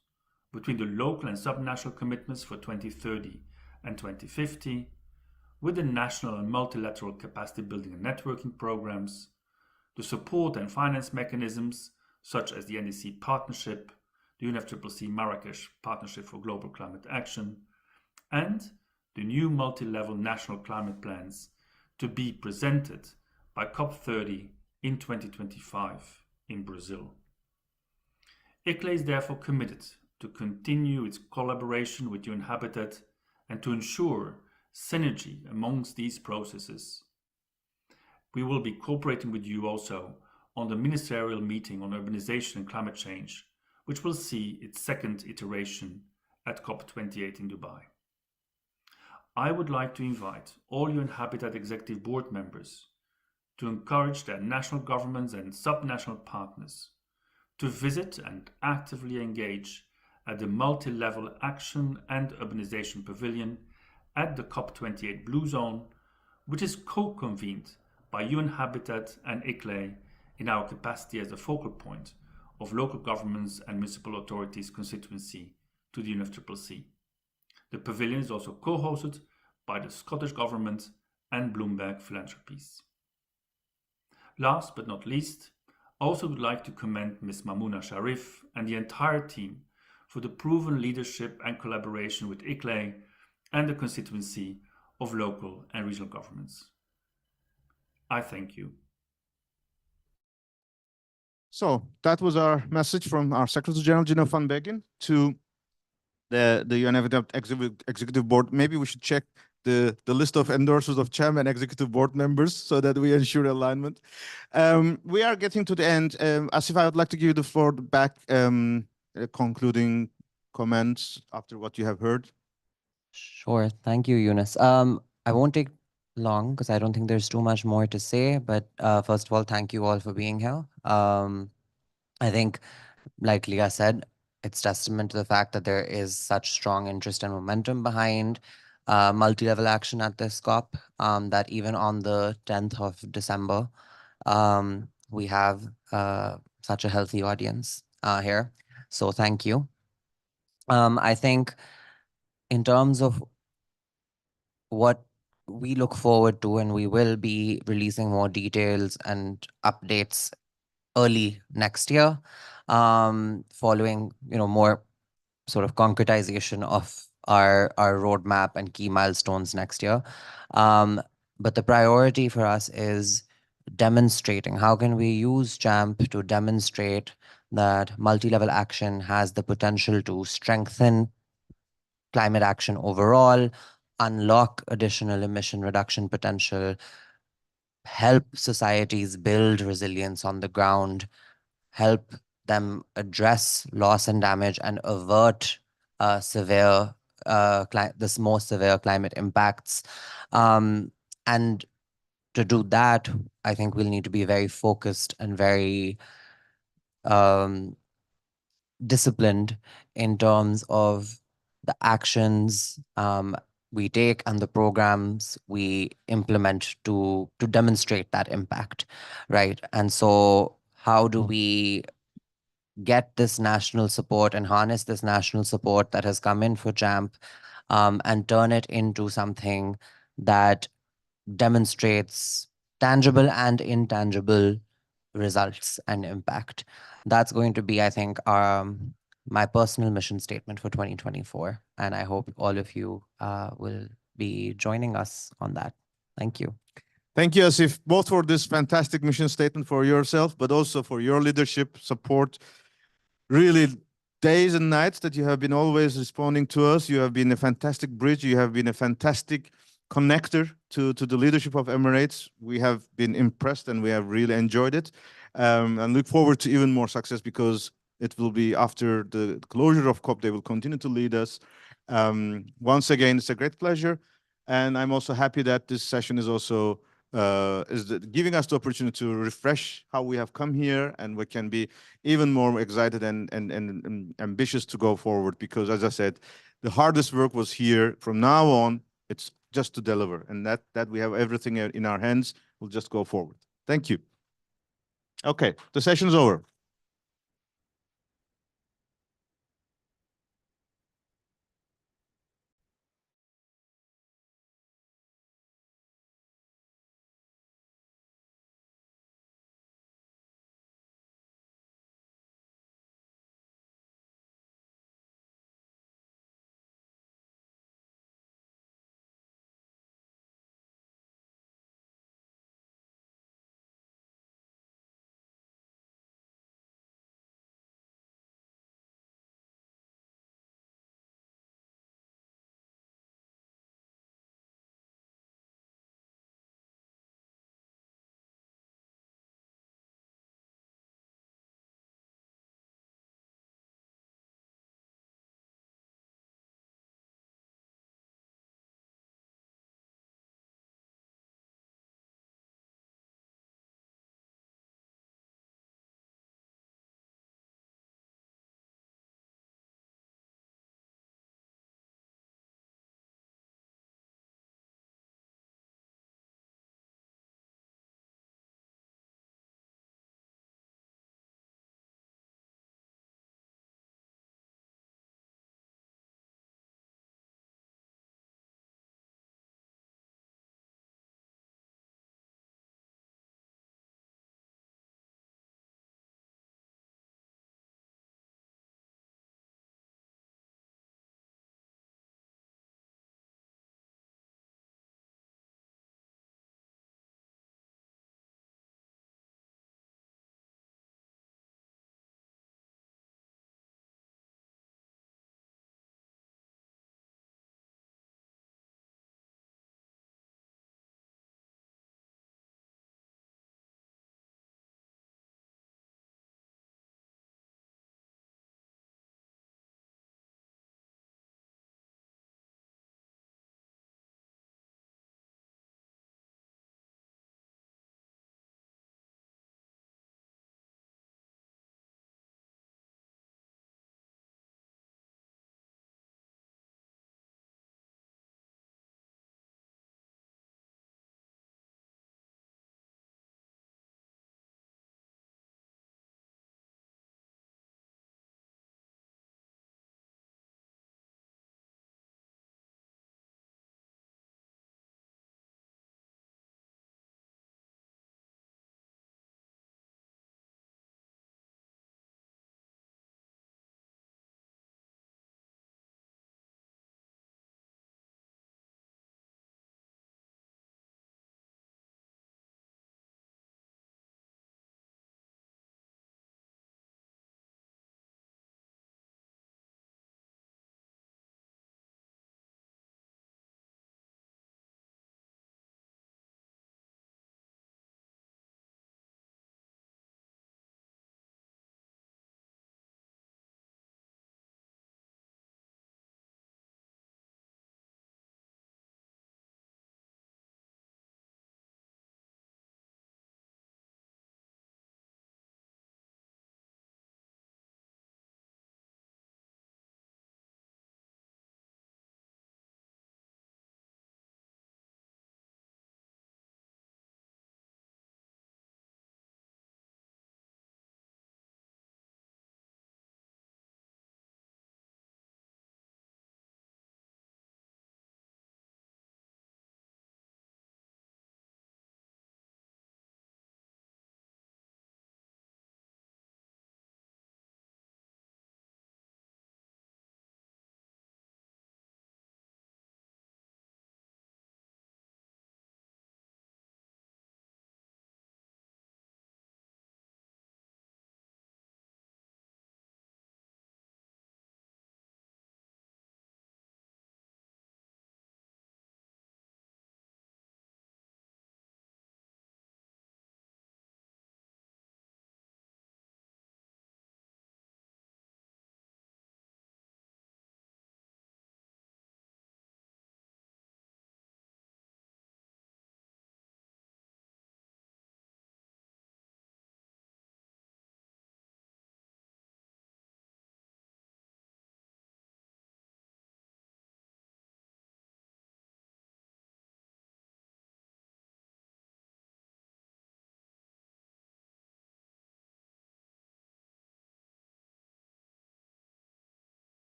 Speaker 7: between the local and subnational commitments for 2030 and 2050 with the national and multilateral capacity building and networking programs, the support and finance mechanisms such as the NDC Partnership, the UNFCCC Marrakesh Partnership for Global Climate Action, and the new multi-level national climate plans to be presented by COP30 in 2025 in Brazil. ICLEI is therefore committed to continue its collaboration with UN Habitat and to ensure synergy amongst these processes. We will be cooperating with you also on the ministerial meeting on urbanization and climate change, which will see its second iteration at COP28 in Dubai. I would like to invite all UN Habitat Executive Board members to encourage their national governments and subnational partners to visit and actively engage at the Multi-Level Action and Urbanization Pavilion at the COP28 Blue Zone, which is co-convened by UN Habitat and ICLEI in our capacity as a focal point of local governments and municipal authorities constituency to the UNFCCC. The pavilion is also co-hosted by the Scottish Government and Bloomberg Philanthropies. Last but not least, I also would like to commend Ms. Mamouna Sharif and the entire team for the proven leadership and collaboration with ICLEI and the constituency of local and regional governments. I thank you.
Speaker 1: So that was our message from our Secretary General, Gina van Begin, to the UN Executive Board. Maybe we should check the list of endorsers of CHAM and Executive Board members so that we ensure alignment. We are getting to the end. Asif, I would like to give you the floor back, concluding comments after what you have heard.
Speaker 3: Sure. Thank you, Yunus. I won't take long because I don't think there's too much more to say. But first of all, thank you all for being here. I think, like Leah said, it's testament to the fact that there is such strong interest and momentum behind multi-level action at this COP, that even on the 10th of December, we have such a healthy audience here. So thank you. I think in terms of what we look forward to, and we will be releasing more details and updates early next year, following more sort of concretization of our roadmap and key milestones next year. But the priority for us is demonstrating how can we use CHAMP to demonstrate that multi-level action has the potential to strengthen climate action overall, unlock additional emission reduction potential, help societies build resilience on the ground, help them address loss and damage, and avert this more severe climate impacts. And to do that, I think we'll need to be very focused and very disciplined in terms of the actions we take and the programs we implement to demonstrate that impact, right? And so how do we get this national support and harness this national support that has come in for CHAMP, and turn it into something that demonstrates tangible and intangible results and impact? That's going to be, I think, my personal mission statement for 2024. And I hope all of you will be joining us on that. Thank you.
Speaker 1: Thank you, Asif, both for this fantastic mission statement for yourself, but also for your leadership, support, really days and nights that you have been always responding to us. You have been a fantastic bridge. You have been a fantastic connector to the leadership of Emirates. We have been impressed and we have really enjoyed it, and look forward to even more success, because it will be after the closure of COP, they will continue to lead us. Once again, it's a great pleasure. And I'm also happy that this session is also giving us the opportunity to refresh how we have come here, and we can be even more excited and ambitious to go forward, because as I said, the hardest work was here. From now on, it's just to deliver, and that we have everything in our hands. We'll just go forward. Thank you. Okay, the session's over.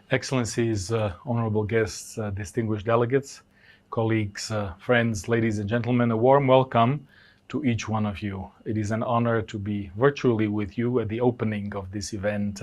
Speaker 8: Excellencies, honorable guests, distinguished delegates, colleagues, friends, ladies and gentlemen, a warm welcome to each one of you. It is an honor to be virtually with you at the opening of this event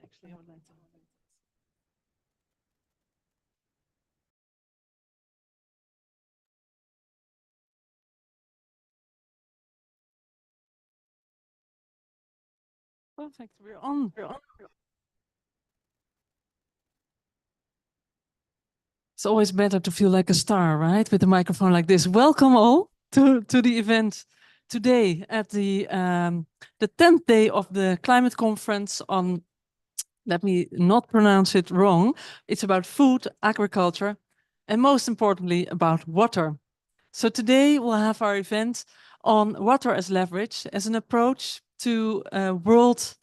Speaker 9: actually, I would like to. Perfect. We're on. It's always better to feel like a star, right? With a microphone like this. Welcome all to the event today at the 10th day of the climate conference on, let me not pronounce it wrong. It's about food, agriculture, and most importantly about water. So today we'll have our event on water as leverage as an approach to world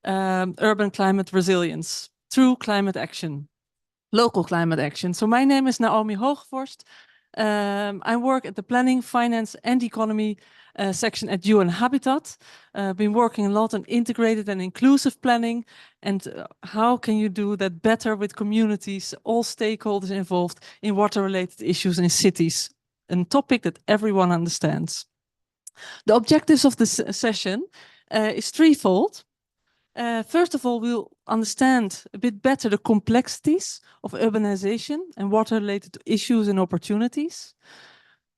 Speaker 9: urban climate resilience through climate action, local climate action. So my name is Naomi Hoogvorst. I work at the Planning, Finance and Economy section at UN Habitat. Been working a lot on integrated and inclusive planning and how can you do that better with communities, all stakeholders involved in water-related issues in cities, a topic that everyone understands. The objectives of this session is threefold. First of all, we'll understand a bit better the complexities of urbanization and water-related issues and opportunities.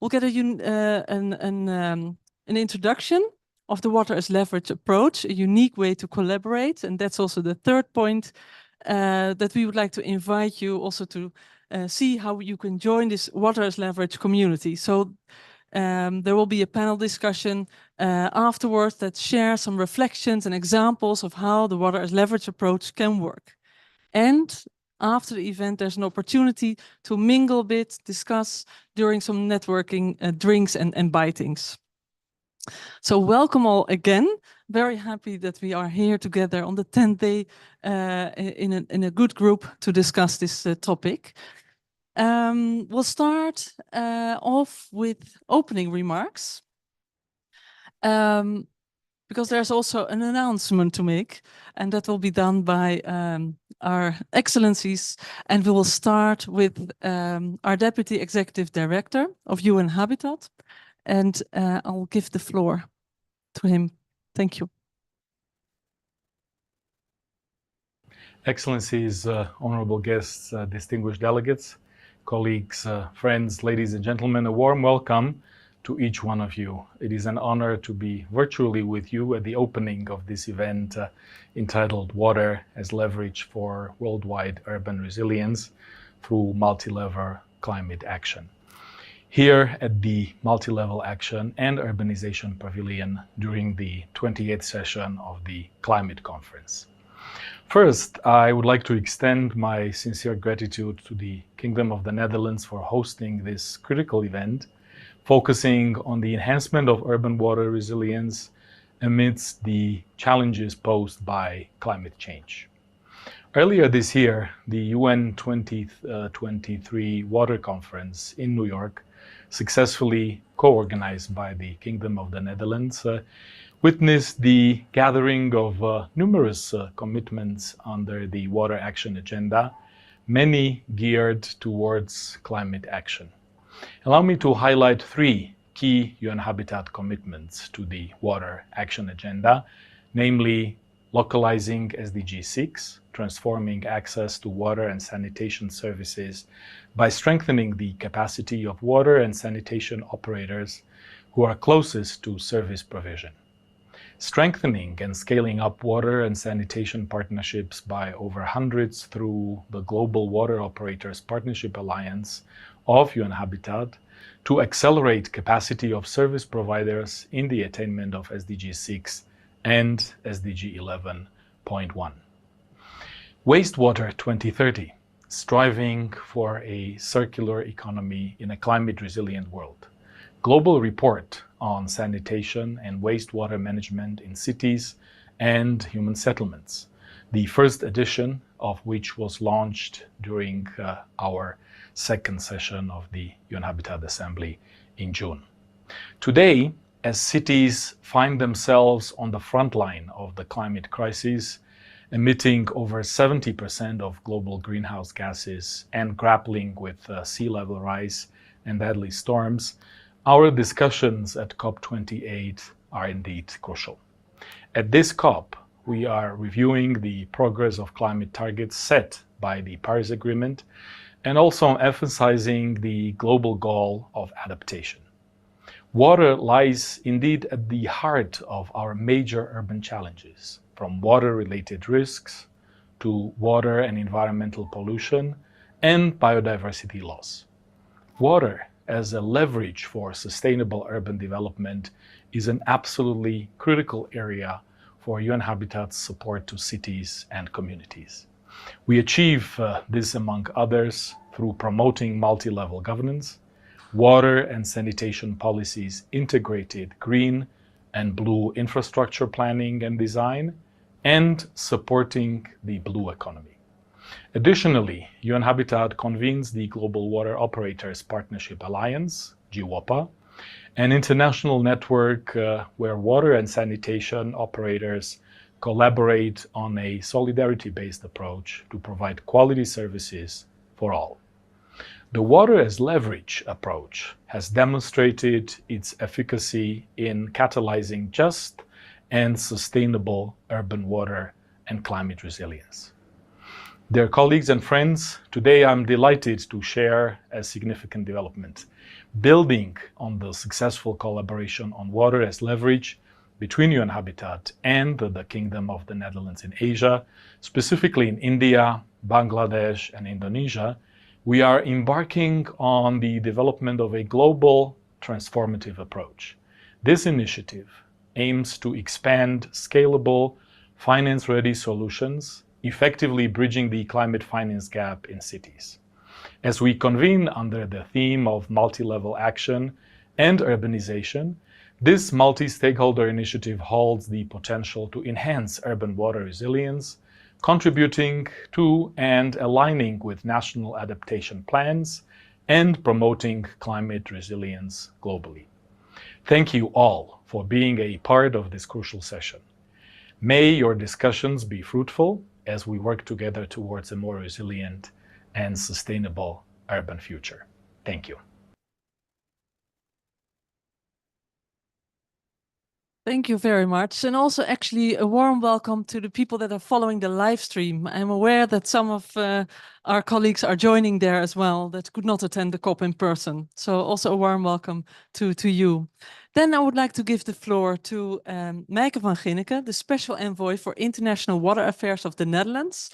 Speaker 9: We'll get an introduction of the water as leverage approach, a unique way to collaborate. And that's also the third point that we would like to invite you also to see how you can join this water as leverage community. So there will be a panel discussion afterwards that shares some reflections and examples of how the water as leverage approach can work. And after the event, there's an opportunity to mingle a bit, discuss during some networking drinks and bitings. So welcome all again. Very happy that we are here together on the 10th day in a good group to discuss this topic. We'll start off with opening remarks because there's also an announcement to make, and that will be done by our excellencies. And we will start with our Deputy Executive Director of UN Habitat, and I'll give the floor to him. Thank you.
Speaker 8: Excellencies, honorable guests, distinguished delegates, colleagues, friends, ladies and gentlemen, a warm welcome to each one of you. It is an honor to be virtually with you at the opening of this event entitled Water as Leverage for Worldwide Urban Resilience through Multi-Level Climate Action. Here at the Multi-Level Action and Urbanization Pavilion during the 28th session of the Climate Conference. First, I would like to extend my sincere gratitude to the Kingdom of the Netherlands for hosting this critical event, focusing on the enhancement of urban water resilience amidst the challenges posed by climate change. Earlier this year, the UN 2023 Water Conference in New York, successfully co-organized by the Kingdom of the Netherlands, witnessed the gathering of numerous commitments under the Water Action Agenda, many geared towards climate action. Allow me to highlight three key UN Habitat commitments to the Water Action Agenda, namely localizing SDG 6, transforming access to water and sanitation services by strengthening the capacity of water and sanitation operators who are closest to service provision. Strengthening and scaling up water and sanitation partnerships by over hundreds through the Global Water Operators Partnership Alliance of UN Habitat to accelerate capacity of service providers in the attainment of SDG 6 and SDG 11.1. Wastewater 2030, striving for a circular economy in a climate-resilient world. Global report on sanitation and wastewater management in cities and human settlements, the first edition of which was launched during our second session of the UN Habitat Assembly in June. Today, as cities find themselves on the front line of the climate crisis, emitting over 70% of global greenhouse gases and grappling with sea level rise and deadly storms, our discussions at COP28 are indeed crucial. At this COP, we are reviewing the progress of climate targets set by the Paris Agreement and also emphasizing the global goal of adaptation. Water lies indeed at the heart of our major urban challenges, from water-related risks to water and environmental pollution and biodiversity loss. Water as a leverage for sustainable urban development is an absolutely critical area for UN Habitat's support to cities and communities. We achieve this, among others, through promoting multi-level governance, water and sanitation policies, integrated green and blue infrastructure planning and design, and supporting the blue economy. Additionally, UN Habitat convenes the Global Water Operators Partnership Alliance, GWOPA, an international network where water and sanitation operators collaborate on a solidarity-based approach to provide quality services for all. The water as leverage approach has demonstrated its efficacy in catalyzing just and sustainable urban water and climate resilience. Dear colleagues and friends, today I'm delighted to share a significant development, building on the successful collaboration on water as leverage between UN Habitat and the Kingdom of the Netherlands in Asia, specifically in India, Bangladesh, and Indonesia. We are embarking on the development of a global transformative approach. This initiative aims to expand scalable, finance-ready solutions, effectively bridging the climate finance gap in cities. As we convene under the theme of multi-level action and urbanization, this multi-stakeholder initiative holds the potential to enhance urban water resilience, contributing to and aligning with national adaptation plans and promoting climate resilience globally. Thank you all for being a part of this crucial session. May your discussions be fruitful as we work together towards a more resilient and sustainable urban future. Thank you.
Speaker 9: Thank you very much. And also actually a warm welcome to the people that are following the live stream. I'm aware that some of our colleagues are joining there as well that could not attend the COP in person. So also a warm welcome to you. Then I would like to give the floor to Meike van Ginneken, the Special Envoy for International Water Affairs of the Netherlands.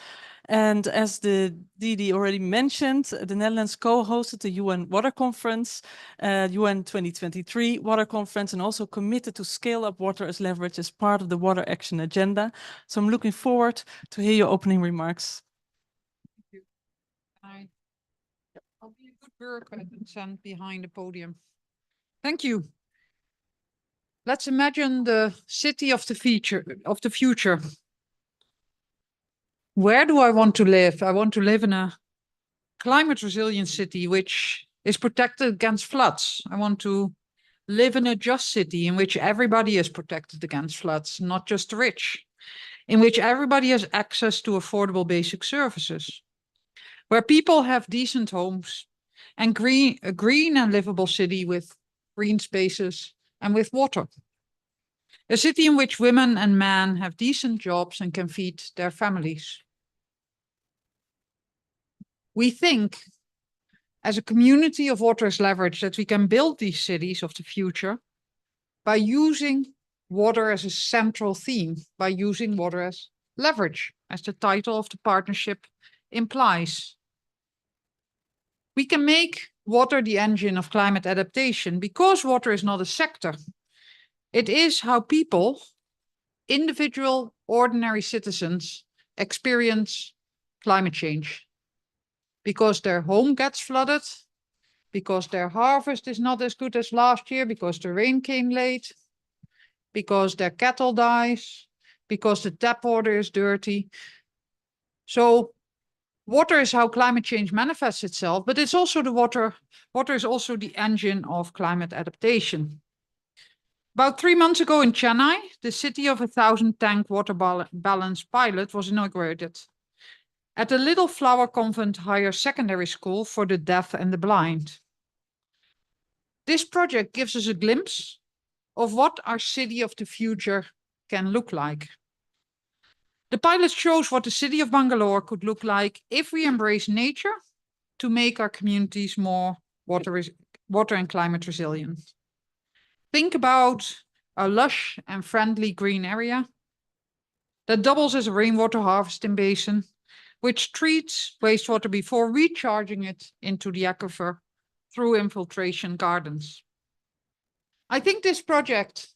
Speaker 9: And as the Didi already mentioned, the Netherlands co-hosted the UN Water Conference, UN 2023 Water Conference, and also committed to scale up water as leverage as part of the Water Action Agenda. So I'm looking forward to hear your opening remarks.
Speaker 10: Thank you. I'll be a good bureaucrat and stand behind the podium. Thank you. Let's imagine the city of the future. Where do I want to live? I want to live in a climate resilient city which is protected against floods. I want to live in a just city in which everybody is protected against floods, not just the rich, in which everybody has access to affordable basic services, where people have decent homes and a green and livable city with green spaces and with water. A city in which women and men have decent jobs and can feed their families. We think, as a community of water as leverage, that we can build these cities of the future by using water as a central theme, by using water as leverage, as the title of the partnership implies. We can make water the engine of climate adaptation because water is not a sector. It is how people, individual, ordinary citizens, experience climate change. Because their home gets flooded, because their harvest is not as good as last year, because the rain came late, because their cattle dies, because the tap water is dirty. So water is how climate change manifests itself, but it's also water is also the engine of climate adaptation. About 3 months ago in Chennai, the City of 1,000 Tank Water Balance pilot was inaugurated at the Little Flower Convent Higher Secondary School for the deaf and the blind. This project gives us a glimpse of what our city of the future can look like. The pilot shows what the city of Bangalore could look like if we embrace nature to make our communities more water and climate resilient. Think about a lush and friendly green area that doubles as a rainwater harvesting basin, which treats wastewater before recharging it into the aquifer through infiltration gardens. I think this project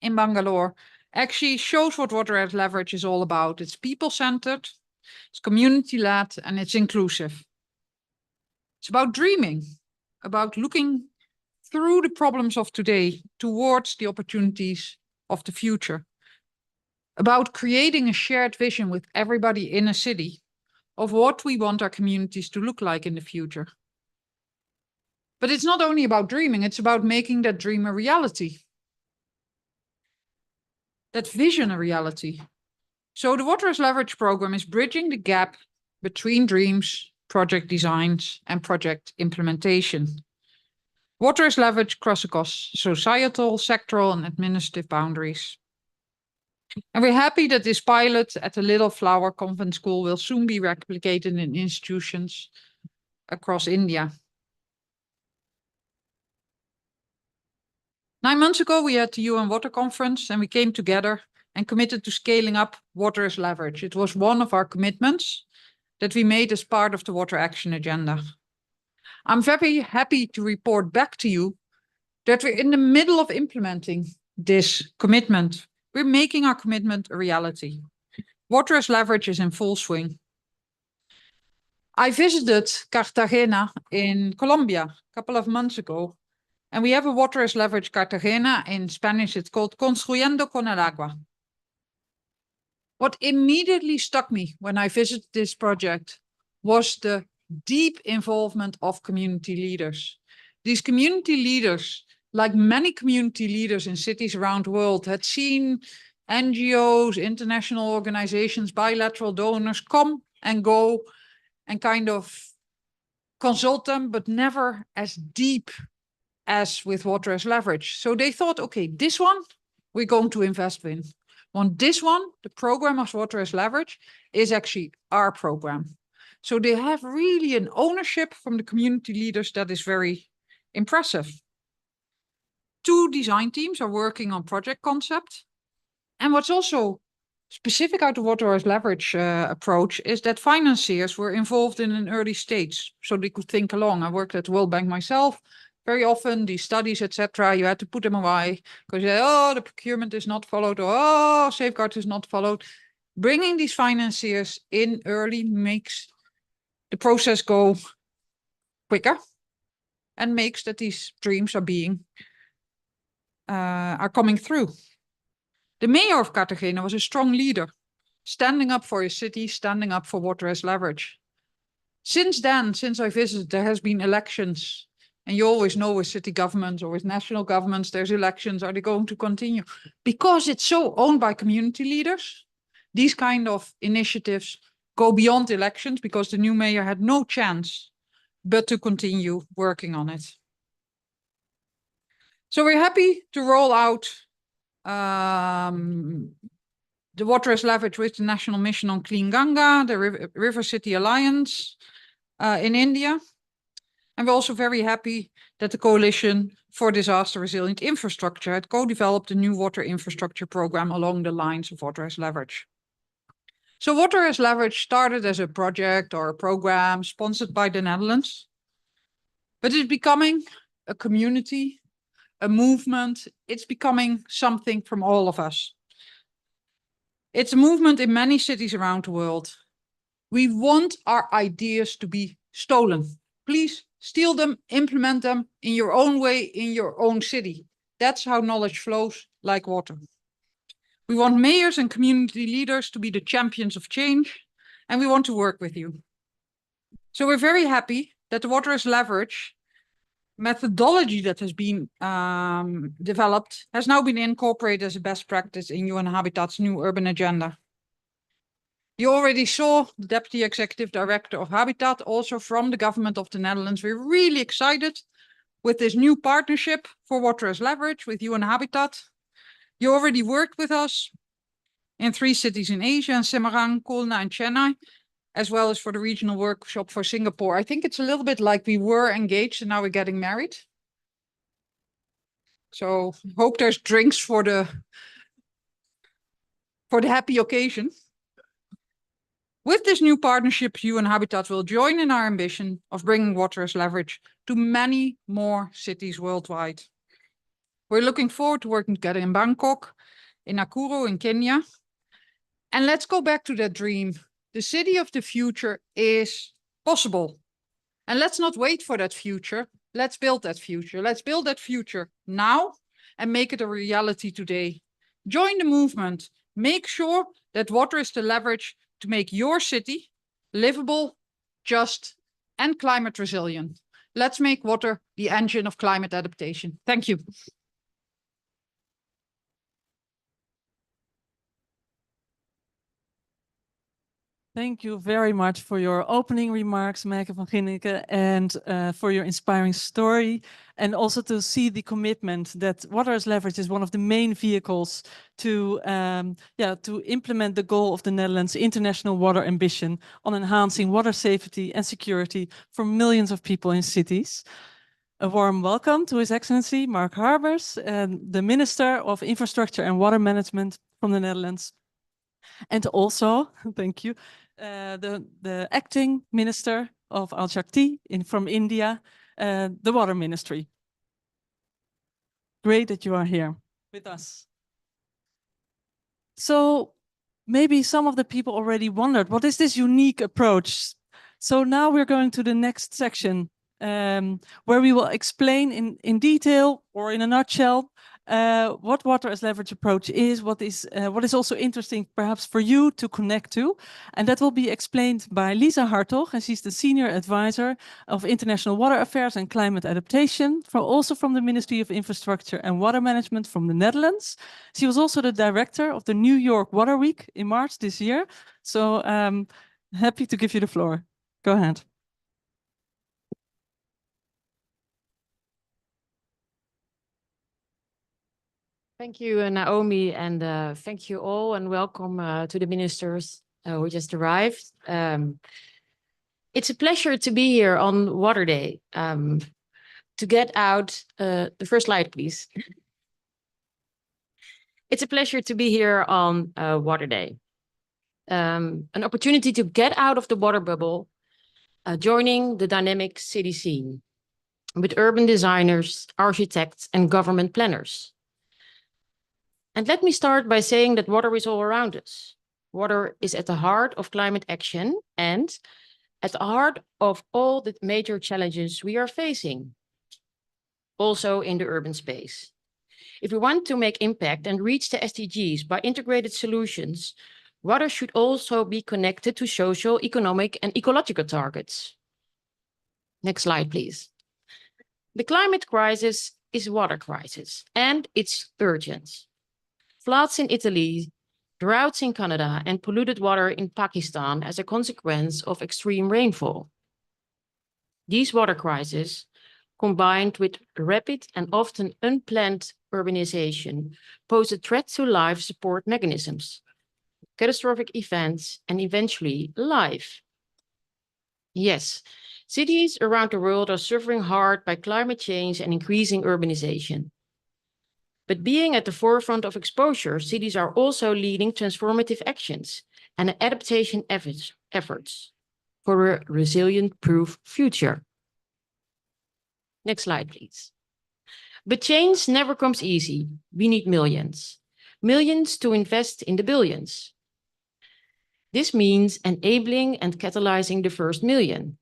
Speaker 10: in Bangalore actually shows what Water as Leverage is all about. It's people-centered, it's community-led, and it's inclusive. It's about dreaming, about looking through the problems of today towards the opportunities of the future, about creating a shared vision with everybody in a city of what we want our communities to look like in the future. But it's not only about dreaming, it's about making that dream a reality. That vision a reality. So the Water as Leverage program is bridging the gap between dreams, project designs, and project implementation. Water as Leverage across societal, sectoral, and administrative boundaries. And we're happy that this pilot at the Little Flower Convent School will soon be replicated in institutions across India. 9 months ago, we had the UN Water Conference and we came together and committed to scaling up Water as Leverage. It was one of our commitments that we made as part of the Water Action Agenda. I'm very happy to report back to you that we're in the middle of implementing this commitment. We're making our commitment a reality. Water as Leverage is in full swing. I visited Cartagena in Colombia a couple of months ago, and we have a Water as Leverage Cartagena. In Spanish, it's called Construyendo con el Agua. What immediately struck me when I visited this project was the deep involvement of community leaders. These community leaders, like many community leaders in cities around the world, had seen NGOs, international organizations, bilateral donors come and go and kind of consult them, but never as deep as with Water as Leverage. So they thought, okay, this one we're going to invest in. On this one, the program of Water as Leverage is actually our program. So they have really an ownership from the community leaders that is very impressive. 2 design teams are working on project concept. And what's also specific out of Water as Leverage approach is that financiers were involved in an early stage, so they could think along. I worked at the World Bank myself. Very often these studies, etc., you had to put them away because the procurement is not followed, or safeguard is not followed. Bringing these financiers in early makes the process go quicker and makes that these dreams are coming through. The mayor of Cartagena was a strong leader, standing up for his city, standing up for Water as Leverage. Since then, since I visited, there has been elections. And you always know with city governments or with national governments, there's elections. Are they going to continue? Because it's so owned by community leaders, these kind of initiatives go beyond elections because the new mayor had no chance but to continue working on it. So we're happy to roll out the Water as Leverage with the National Mission on Clean Ganga, the River City Alliance in India. And we're also very happy that the Coalition for Disaster Resilient Infrastructure had co-developed a new water infrastructure program along the lines of Water as Leverage. So Water as Leverage started as a project or a program sponsored by the Netherlands, but it's becoming a community, a movement. It's becoming something from all of us. It's a movement in many cities around the world. We want our ideas to be stolen. Please steal them, implement them in your own way, in your own city. That's how knowledge flows like water. We want mayors and community leaders to be the champions of change, and we want to work with you. So we're very happy that the Water as Leverage methodology that has been developed has now been incorporated as a best practice in UN Habitat's new urban agenda. You already saw the Deputy Executive Director of Habitat, also from the government of the Netherlands. We're really excited with this new partnership for Water as Leverage with UN Habitat. You already worked with us. in 3 cities in Asia, in Semarang, Kulna, and Chennai, as well as for the regional workshop for Singapore. I think it's a little bit like we were engaged and now we're getting married. So hope there's drinks for the happy occasion. With this new partnership, you and Habitat will join in our ambition of bringing water as leverage to many more cities worldwide. We're looking forward to working together in Bangkok, in Nakuru, in Kenya. And let's go back to that dream. The city of the future is possible. And let's not wait for that future. Let's build that future. Let's build that future now and make it a reality today. Join the movement. Make sure that water is the leverage to make your city livable, just, and climate resilient. Let's make water the engine of climate adaptation. Thank you.
Speaker 9: Thank you very much for your opening remarks, Meike van Ginneken, and for your inspiring story, and also to see the commitment that water as leverage is one of the main vehicles to implement the goal of the Netherlands' international water ambition on enhancing water safety and security for millions of people in cities. A warm welcome to His Excellency Mark Harbers, the Minister of Infrastructure and Water Management from the Netherlands. And also, thank you, the acting minister of Al Shakti from India, the Water Ministry. Great that you are here with us. So maybe some of the people already wondered, what is this unique approach? So now we're going to the next section, where we will explain in detail or in a nutshell what water as leverage approach is, what is also interesting perhaps for you to connect to. And that will be explained by Lisa Hartog, and she's the Senior Advisor of International Water Affairs and Climate Adaptation, also from the Ministry of Infrastructure and Water Management from the Netherlands. She was also the director of the New York Water Week in March this year. So happy to give you the floor. Go ahead.
Speaker 11: Thank you, Naomi, and thank you all, and welcome to the ministers who just arrived. It's a pleasure to be here on Water Day, to get out, the first slide, please. It's a pleasure to be here on Water Day. An opportunity to get out of the water bubble, joining the dynamic city scene with urban designers, architects, and government planners. And let me start by saying that water is all around us. Water is at the heart of climate action and at the heart of all the major challenges we are facing, also in the urban space. If we want to make impact and reach the SDGs by integrated solutions, water should also be connected to social, economic, and ecological targets. Next slide, please. The climate crisis is a water crisis, and it's urgent. Floods in Italy, droughts in Canada, and polluted water in Pakistan as a consequence of extreme rainfall. These water crises, combined with rapid and often unplanned urbanization, pose a threat to life support mechanisms, catastrophic events, and eventually life. Yes, cities around the world are suffering hard by climate change and increasing urbanization. But being at the forefront of exposure, cities are also leading transformative actions and adaptation efforts for a resilient-proof future. Next slide, please. But change never comes easy. We need millions. Millions to invest in the billions. This means enabling and catalyzing the first million.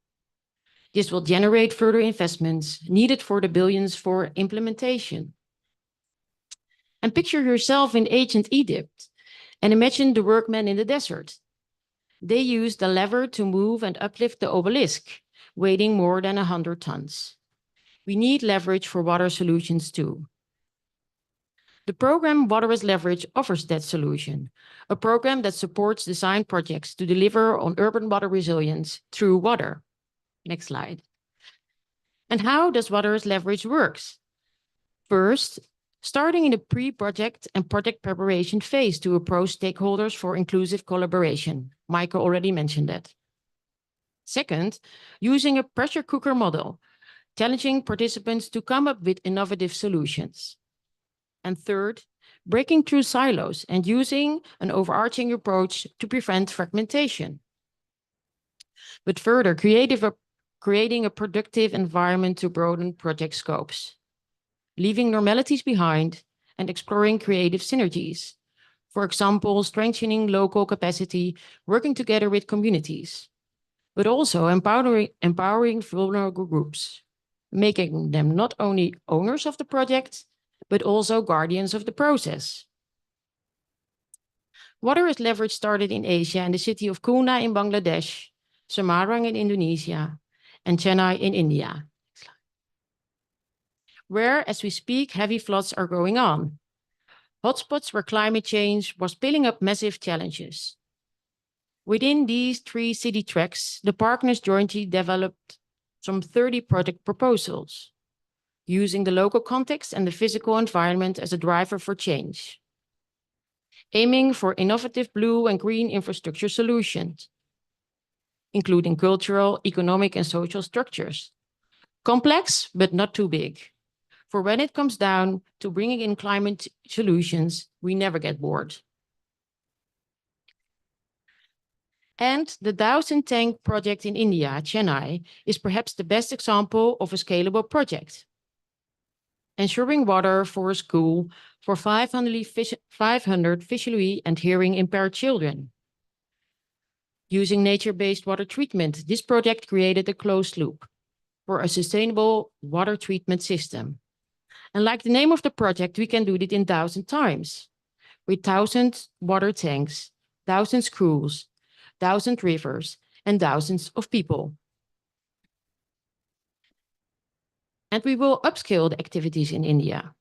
Speaker 11: This will generate further investments needed for the billions for implementation. And picture yourself in ancient Egypt and imagine the workmen in the desert. They used the lever to move and uplift the obelisk, weighing more than 100 tons. We need leverage for water solutions too. The program Water as Leverage offers that solution, a program that supports design projects to deliver on urban water resilience through water. Next slide. And how does Water as Leverage work? First, starting in the pre-project and project preparation phase to approach stakeholders for inclusive collaboration. Michael already mentioned that. Second, using a pressure cooker model, challenging participants to come up with innovative solutions. And third, breaking through silos and using an overarching approach to prevent fragmentation. But further, creating a productive environment to broaden project scopes, leaving normalities behind and exploring creative synergies. For example, strengthening local capacity, working together with communities, but also empowering vulnerable groups, making them not only owners of the project, but also guardians of the process. Water as Leverage started in Asia and the city of Khulna in Bangladesh, Semarang in Indonesia, and Chennai in India, where, as we speak, heavy floods are going on. Hotspots where climate change was piling up massive challenges. Within these 3 city tracks, the partners jointly developed some 30 project proposals, using the local context and the physical environment as a driver for change, aiming for innovative blue and green infrastructure solutions, including cultural, economic, and social structures. Complex, but not too big. For when it comes down to bringing in climate solutions, we never get bored. And the 1,000-tank project in India, Chennai, is perhaps the best example of a scalable project. Ensuring water for a school for 500 visually and hearing impaired children. Using nature-based water treatment, this project created a closed loop for a sustainable water treatment system. And like the name of the project, we can do it in 1,000 times, with 1,000 water tanks, 1,000 schools, 1,000 rivers, and thousands of people. And we will upscale the activities in India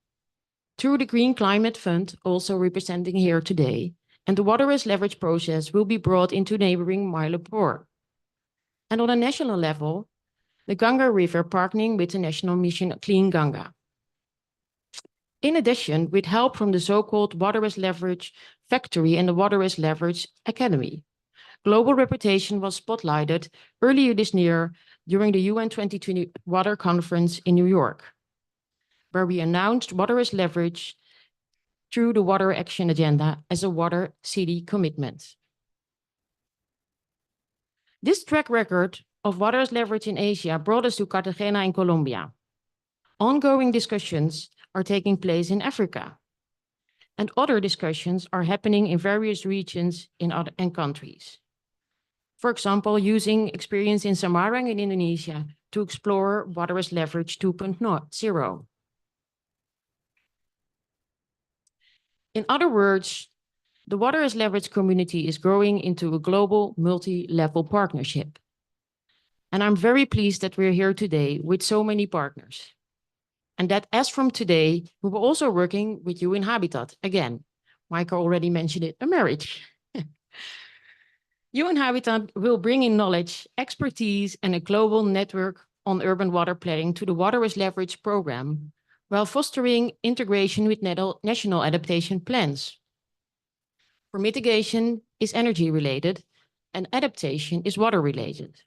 Speaker 11: through the Green Climate Fund, also representing here today, and the Water as Leverage process will be brought into neighboring Mylapore. And on a national level, the Ganga River partnering with the National Mission Clean Ganga. In addition, with help from the so-called Water as Leverage Factory and the Water as Leverage Academy, global reputation was spotlighted earlier this year during the UN 2020 Water Conference in New York, where we announced Water as Leverage through the Water Action Agenda as a Water City commitment. This track record of Water as Leverage in Asia brought us to Cartagena in Colombia. Ongoing discussions are taking place in Africa, and other discussions are happening in various regions and countries. For example, using experience in Semarang in Indonesia to explore Water as Leverage 2.0. In other words, the Water as Leverage community is growing into a global multi-level partnership. And I'm very pleased that we're here today with so many partners. And that as from today, we were also working with UN Habitat. Again, Michael already mentioned it, a marriage. UN Habitat will bring in knowledge, expertise, and a global network on urban water planning to the Water as Leverage program, while fostering integration with national adaptation plans. For mitigation is energy related, and adaptation is water related.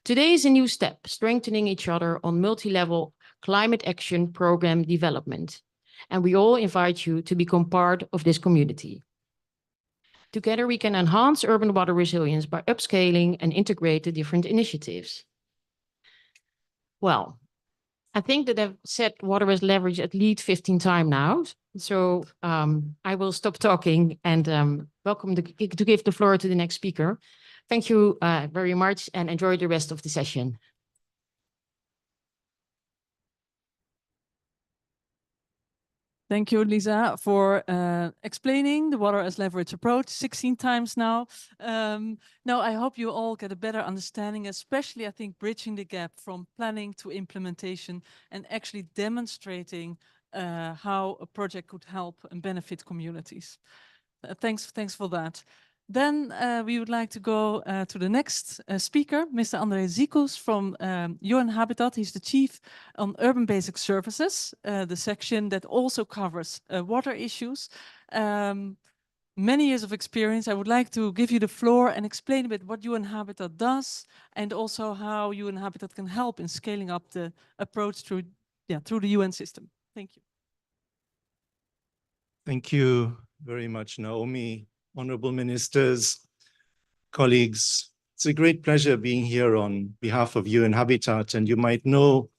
Speaker 11: Today is a new step, strengthening each other on multi-level climate action program development, and we all invite you to become part of this community. Together, we can enhance urban water resilience by upscaling and integrate the different initiatives. Well, I think that I've said Water as Leverage at least 15 times now, so I will stop talking and welcome to give the floor to the next speaker. Thank you very much and enjoy the rest of the session.
Speaker 9: Thank you, Lisa, for explaining the Water as Leverage approach 16 times now. Now, I hope you all get a better understanding, especially, I think, bridging the gap from planning to implementation and actually demonstrating how a project could help and benefit communities. Thanks for that. Then we would like to go to the next speaker, Mr. André Zikos from UN Habitat. He's the Chief on Urban Basic Services, the section that also covers water issues. Many years of experience. I would like to give you the floor and explain a bit what UN Habitat does and also how UN Habitat can help in scaling up the approach through the UN system. Thank you.
Speaker 12: Thank you very much, Naomi, honorable ministers, colleagues. It's a great pleasure being here on behalf of UN Habitat. And you might know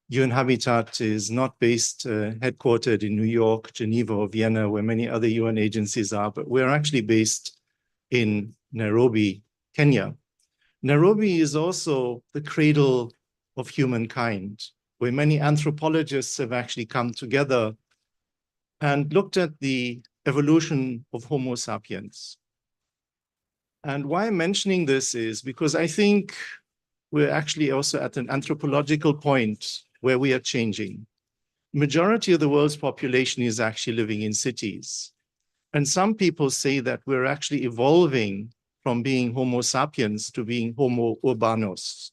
Speaker 12: UN Habitat is not based, headquartered in New York, Geneva, or Vienna, where many other UN agencies are, but we're actually based in Nairobi, Kenya. Nairobi is also the cradle of humankind, where many anthropologists have actually come together and looked at the evolution of Homo sapiens. And why I'm mentioning this is because I think we're actually also at an anthropological point where we are changing. Majority of the world's population is actually living in cities. And some people say that we're actually evolving from being Homo sapiens to being Homo urbanos,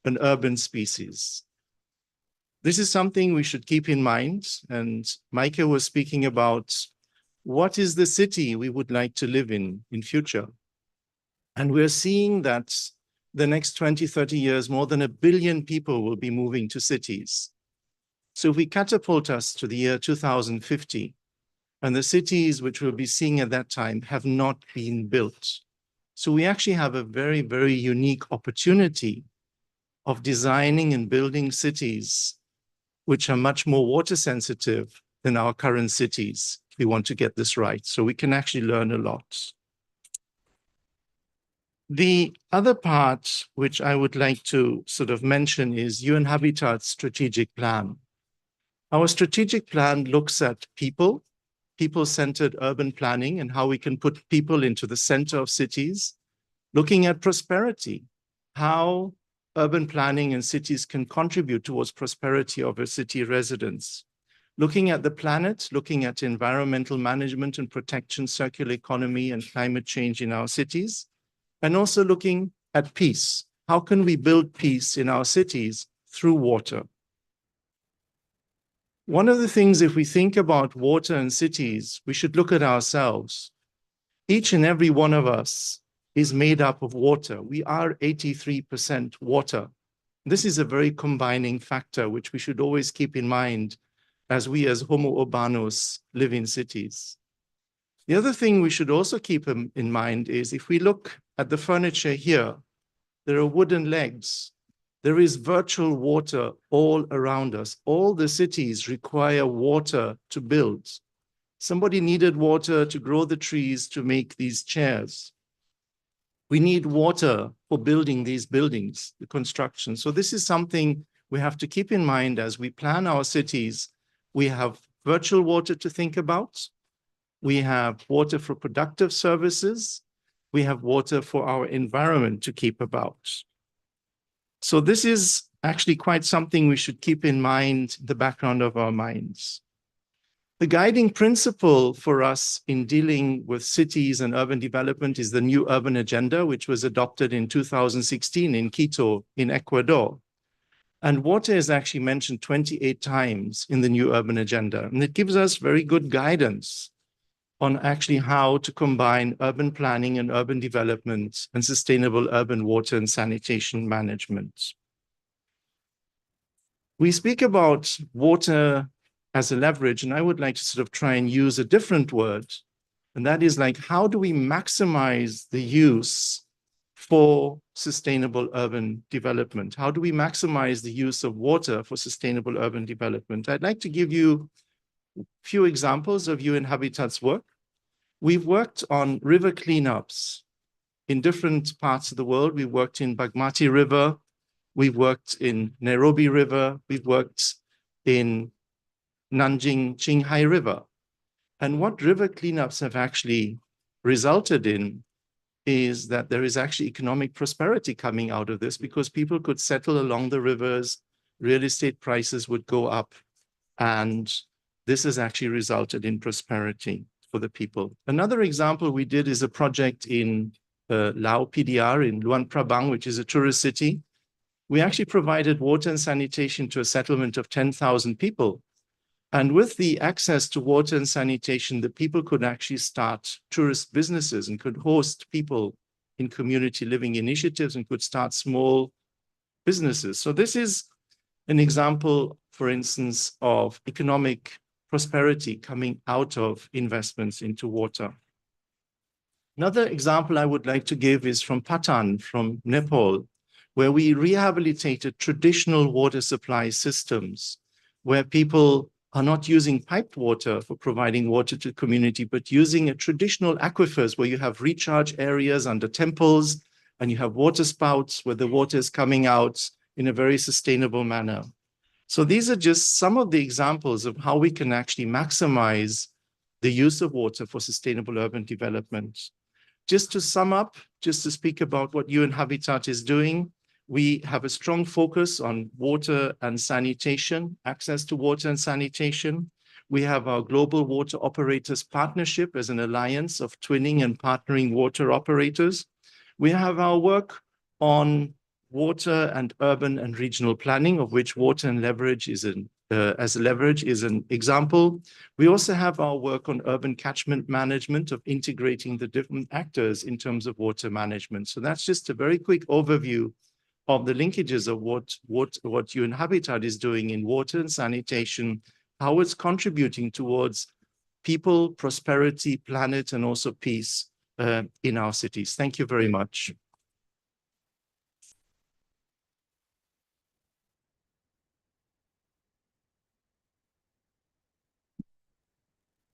Speaker 12: an urban species. This is something we should keep in mind. And Maike was speaking about what is the city we would like to live in future. And we're seeing that the next 20, 30 years, more than 1 billion people will be moving to cities. So if we catapult us to the year 2050, and the cities which we'll be seeing at that time have not been built. So we actually have a very, very unique opportunity of designing and building cities which are much more water sensitive than our current cities. We want to get this right. So we can actually learn a lot. The other part which I would like to sort of mention is UN Habitat's strategic plan. Our strategic plan looks at people-centered urban planning and how we can put people into the center of cities, looking at prosperity, how urban planning and cities can contribute towards prosperity of a city residents, looking at the planet, looking at environmental management and protection, circular economy and climate change in our cities, and also looking at peace. How can we build peace in our cities through water? One of the things, if we think about water and cities, we should look at ourselves. Each and every one of us is made up of water. We are 83% water. This is a very combining factor, which we should always keep in mind as we as Homo urbanos live in cities. The other thing we should also keep in mind is if we look at the furniture here, there are wooden legs. There is virtual water all around us. All the cities require water to build. Somebody needed water to grow the trees to make these chairs. We need water for building these buildings, the construction. So this is something we have to keep in mind as we plan our cities. We have virtual water to think about. We have water for productive services. We have water for our environment to keep about. So this is actually quite something we should keep in mind, the background of our minds. The guiding principle for us in dealing with cities and urban development is the new urban agenda, which was adopted in 2016 in Quito, in Ecuador. And water is actually mentioned 28 times in the new urban agenda. And it gives us very good guidance on actually how to combine urban planning and urban development and sustainable urban water and sanitation management. We speak about water as a leverage, and I would like to sort of try and use a different word, and that is like, how do we maximize the use for sustainable urban development? How do we maximize the use of water for sustainable urban development? I'd like to give you a few examples of UN Habitat's work. We've worked on river cleanups in different parts of the world. We worked in Bagmati River. We've worked in Nairobi River. We've worked in Nanjing Qinghai River. And what river cleanups have actually resulted in is that there is actually economic prosperity coming out of this because people could settle along the rivers, real estate prices would go up, and this has actually resulted in prosperity. for the people. Another example we did is a project in Lao PDR in Luang Prabang, which is a tourist city. We actually provided water and sanitation to a settlement of 10,000 people. And with the access to water and sanitation, the people could actually start tourist businesses and could host people in community living initiatives and could start small businesses. So this is an example, for instance, of economic prosperity coming out of investments into water. Another example I would like to give is from Patan, from Nepal, where we rehabilitated traditional water supply systems, where people are not using piped water for providing water to the community, but using a traditional aquifers where you have recharge areas under temples and you have water spouts where the water is coming out in a very sustainable manner. So these are just some of the examples of how we can actually maximize the use of water for sustainable urban development. Just to sum up, just to speak about what UN Habitat is doing, we have a strong focus on water and sanitation, access to water and sanitation. We have our Global Water Operators Partnership as an alliance of twinning and partnering water operators. We have our work on water and urban and regional planning, of which water and leverage is an example. We also have our work on urban catchment management, of integrating the different actors in terms of water management. So that's just a very quick overview of the linkages of what UN Habitat is doing in water and sanitation, how it's contributing towards people, prosperity, planet, and also peace in our cities. Thank you very much.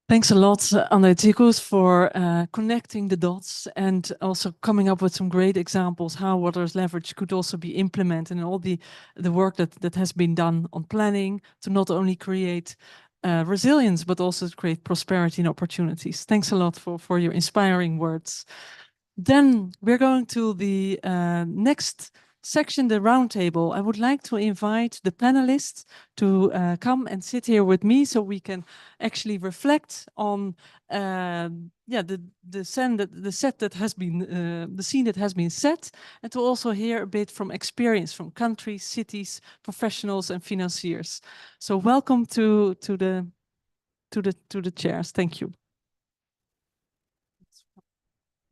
Speaker 9: Thanks a lot, André Tikus, for connecting the dots and also coming up with some great examples how water's leverage could also be implemented and all the work that has been done on planning to not only create resilience, but also to create prosperity and opportunities. Thanks a lot for your inspiring words. Then we're going to the next section, the roundtable. I would like to invite the panelists to come and sit here with me so we can actually reflect on the scene that has been set, and to also hear a bit from experience from countries, cities, professionals, and financiers. So welcome to the chairs. Thank you.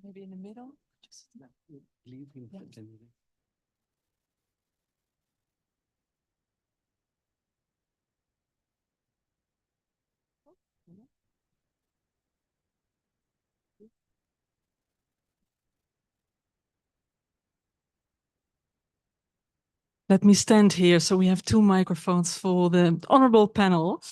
Speaker 9: Maybe in the middle. Just leave him. Yeah. Let me stand here so we have two microphones for the honorable panel.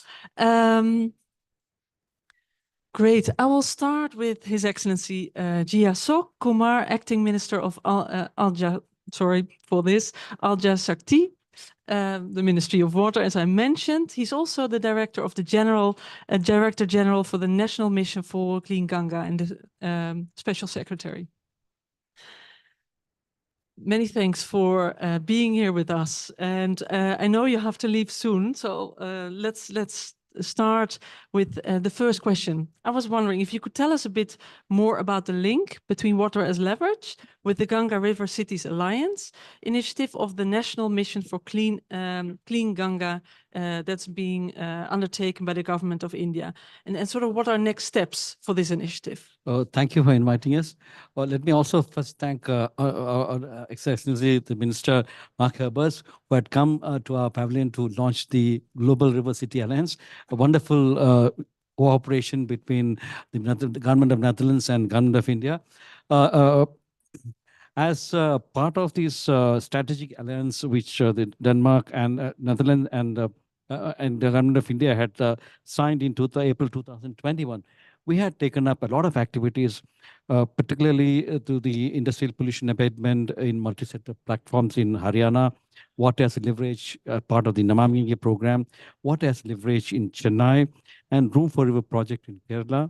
Speaker 9: Great. I will start with His Excellency Jia Sok Kumar, Acting Minister of Al Shakti, the Ministry of Water, as I mentioned. He's also the Director of the Director General for the National Mission for Clean Ganga and the Special Secretary. Many thanks for being here with us. And I know you have to leave soon, so let's start with the first question. I was wondering if you could tell us a bit more about the link between water as leverage with the Ganga River Cities Alliance initiative of the National Mission for Clean Ganga that's being undertaken by the government of India, and sort of what are next steps for this initiative?
Speaker 13: Thank you for inviting us. Let me also first thank our Excellency, the Minister, Mark Herbers, who had come to our pavilion to launch the Global River City Alliance, a wonderful cooperation between the Government of Netherlands and Government of India. As part of this strategic alliance, which the Denmark and Netherlands and the Government of India had signed in April 2021, we had taken up a lot of activities, particularly to the industrial pollution abatement in multi-sector platforms in Haryana, water as leverage, part of the Namami Gange program, water as leverage in Chennai, and Room for River project in Kerala,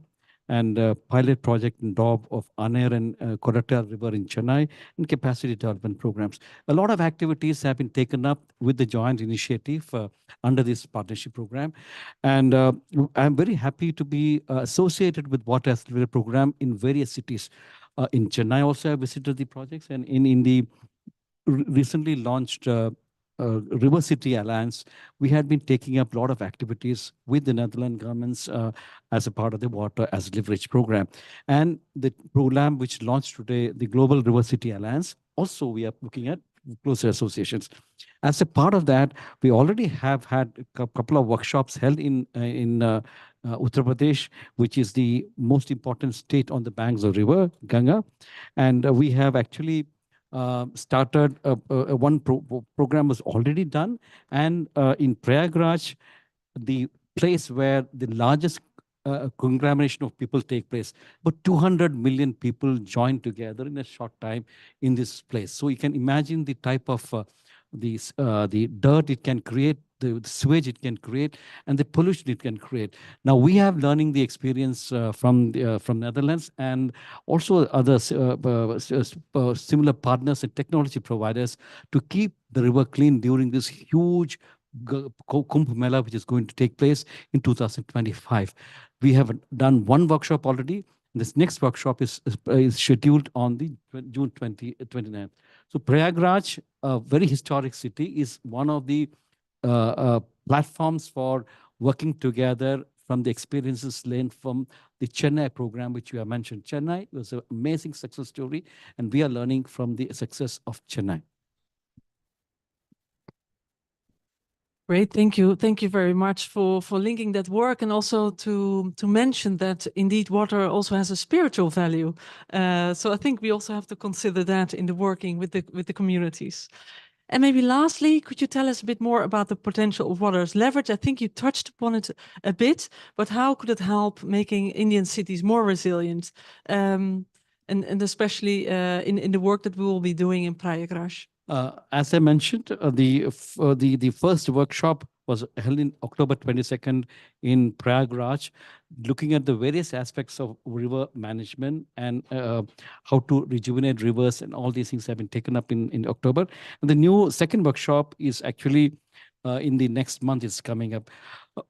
Speaker 13: and pilot project in Dob of Aner and Koratta River in Chennai, and capacity development programs. A lot of activities have been taken up with the joint initiative under this partnership program. And I'm very happy to be associated with Water Accelerator program in various cities. In Chennai also I visited the projects, and in the recently launched River City Alliance, we had been taking up a lot of activities with the Netherlands governments as a part of the Water as Leverage program. And the program which launched today, the Global River City Alliance, also we are looking at closer associations. As a part of that, we already have had a couple of workshops held in Uttar Pradesh, which is the most important state on the banks of river Ganga. And we have actually started one program was already done, and in Prayagraj, the place where the largest conglomeration of people take place, but 200 million people join together in a short time in this place. So you can imagine the type of the dirt it can create, the sewage it can create, and the pollution it can create. Now we have learning the experience from Netherlands, and also other similar partners and technology providers to keep the river clean during this huge Kumbh Mela, which is going to take place in 2025. We have done one workshop already. This next workshop is scheduled on the June 29th. So Prayagraj, a very historic city, is one of the platforms for working together from the experiences learned from the Chennai program, which you have mentioned. Chennai was an amazing success story, and we are learning from the success of Chennai.
Speaker 9: Great, thank you. Thank you very much for linking that work, and also to mention that indeed water also has a spiritual value. So I think we also have to consider that in the working with the communities. And maybe lastly, could you tell us a bit more about the potential of water as leverage? I think you touched upon it a bit, but how could it help making Indian cities more resilient? And especially in the work that we will be doing in Prayagraj.
Speaker 13: As I mentioned, the first workshop was held in October 22nd in Prayagraj, looking at the various aspects of river management and how to rejuvenate rivers, and all these things have been taken up in October. And the new second workshop is actually in the next month is coming up.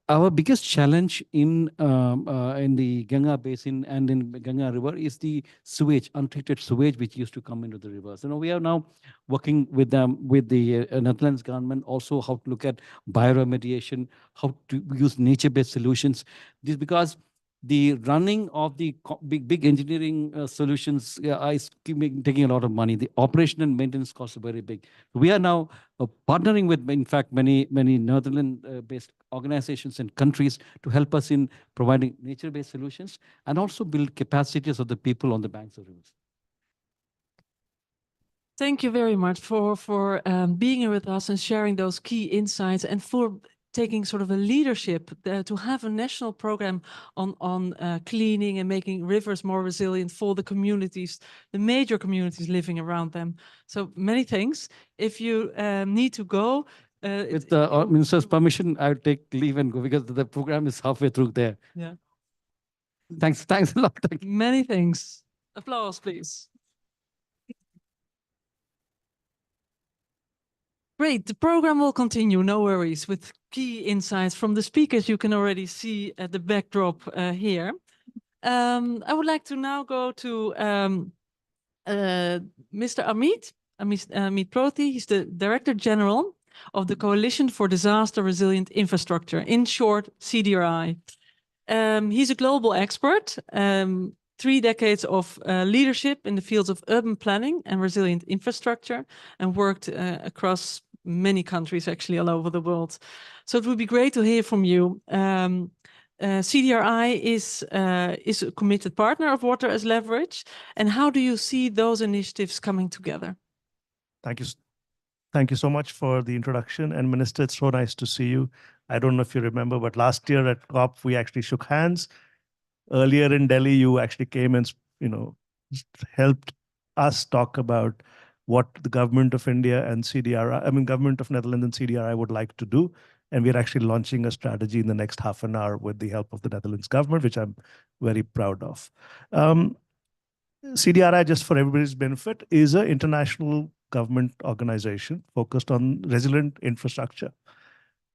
Speaker 13: Our biggest challenge in the Ganga basin and in Ganga river is the sewage, untreated sewage, which used to come into the rivers. You know, we are now working with them, with the Netherlands government, also how to look at bioremediation, how to use nature-based solutions. This because the running of the big engineering solutions is taking a lot of money. The operation and maintenance costs are very big. We are now partnering with, in fact, many Netherlands-based organizations and countries to help us in providing nature-based solutions and also build capacities of the people on the banks of rivers.
Speaker 9: Thank you very much for being here with us and sharing those key insights, and for taking sort of a leadership to have a national program on cleaning and making rivers more resilient for the communities, the major communities living around them. So many thanks. If you need to go.
Speaker 13: With the minister's permission, I'll take leave and go, because the program is halfway through there.
Speaker 9: Yeah.
Speaker 13: Thanks a lot. Thank you.
Speaker 9: Many thanks. Applause, please. Great, the program will continue, no worries, with key insights from the speakers you can already see at the backdrop here. I would like to now go to Mr. Amit Proti. He's the Director General of the Coalition for Disaster Resilient Infrastructure, in short, CDRI. He's a global expert, 3 decades of leadership in the fields of urban planning and resilient infrastructure, and worked across many countries actually all over the world. So it would be great to hear from you. CDRI is a committed partner of Water as Leverage. And how do you see those initiatives coming together?
Speaker 14: Thank you. Thank you so much for the introduction. And Minister, it's so nice to see you. I don't know if you remember, but last year at COP, we actually shook hands. Earlier in Delhi, you actually came and, helped us talk about what the government of India and CDRI, government of Netherlands and CDRI would like to do. And we're actually launching a strategy in the next half an hour with the help of the Netherlands government, which I'm very proud of. CDRI, just for everybody's benefit, is an international government organization focused on resilient infrastructure.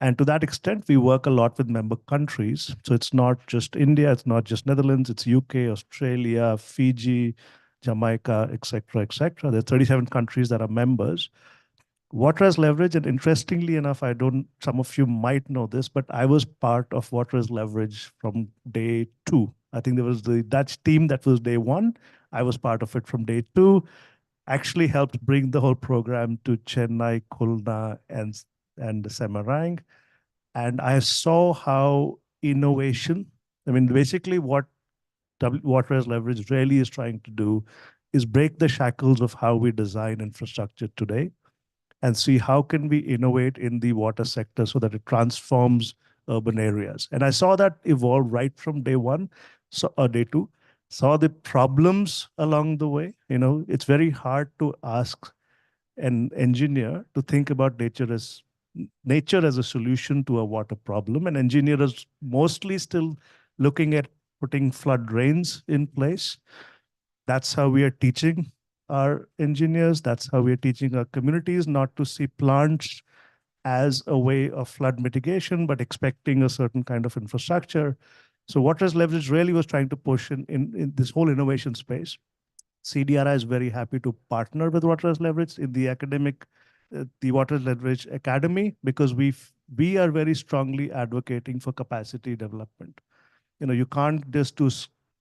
Speaker 14: And to that extent, we work a lot with member countries. So it's not just India, it's not just Netherlands, it's UK, Australia, Fiji, Jamaica, etc., etc. There are 37 countries that are members. Water as Leverage, and interestingly enough, some of you might know this, but I was part of Water as Leverage from day 2. I think there was the Dutch team that was day 1. I was part of it from day 2. Actually helped bring the whole program to Chennai, Khulna, and Semarang. And I saw how innovation, basically what Water as Leverage really is trying to do is break the shackles of how we design infrastructure today and see how can we innovate in the water sector so that it transforms urban areas. And I saw that evolve right from day 1, day 2, saw the problems along the way. It's very hard to ask an engineer to think about nature as a solution to a water problem. An engineer is mostly still looking at putting flood drains in place. That's how we are teaching our engineers. That's how we are teaching our communities not to see plants as a way of flood mitigation, but expecting a certain kind of infrastructure. So Water as Leverage really was trying to push in this whole innovation space. CDRI is very happy to partner with Water as Leverage in the the Water as Leverage Academy, because we are very strongly advocating for capacity development. You can't just do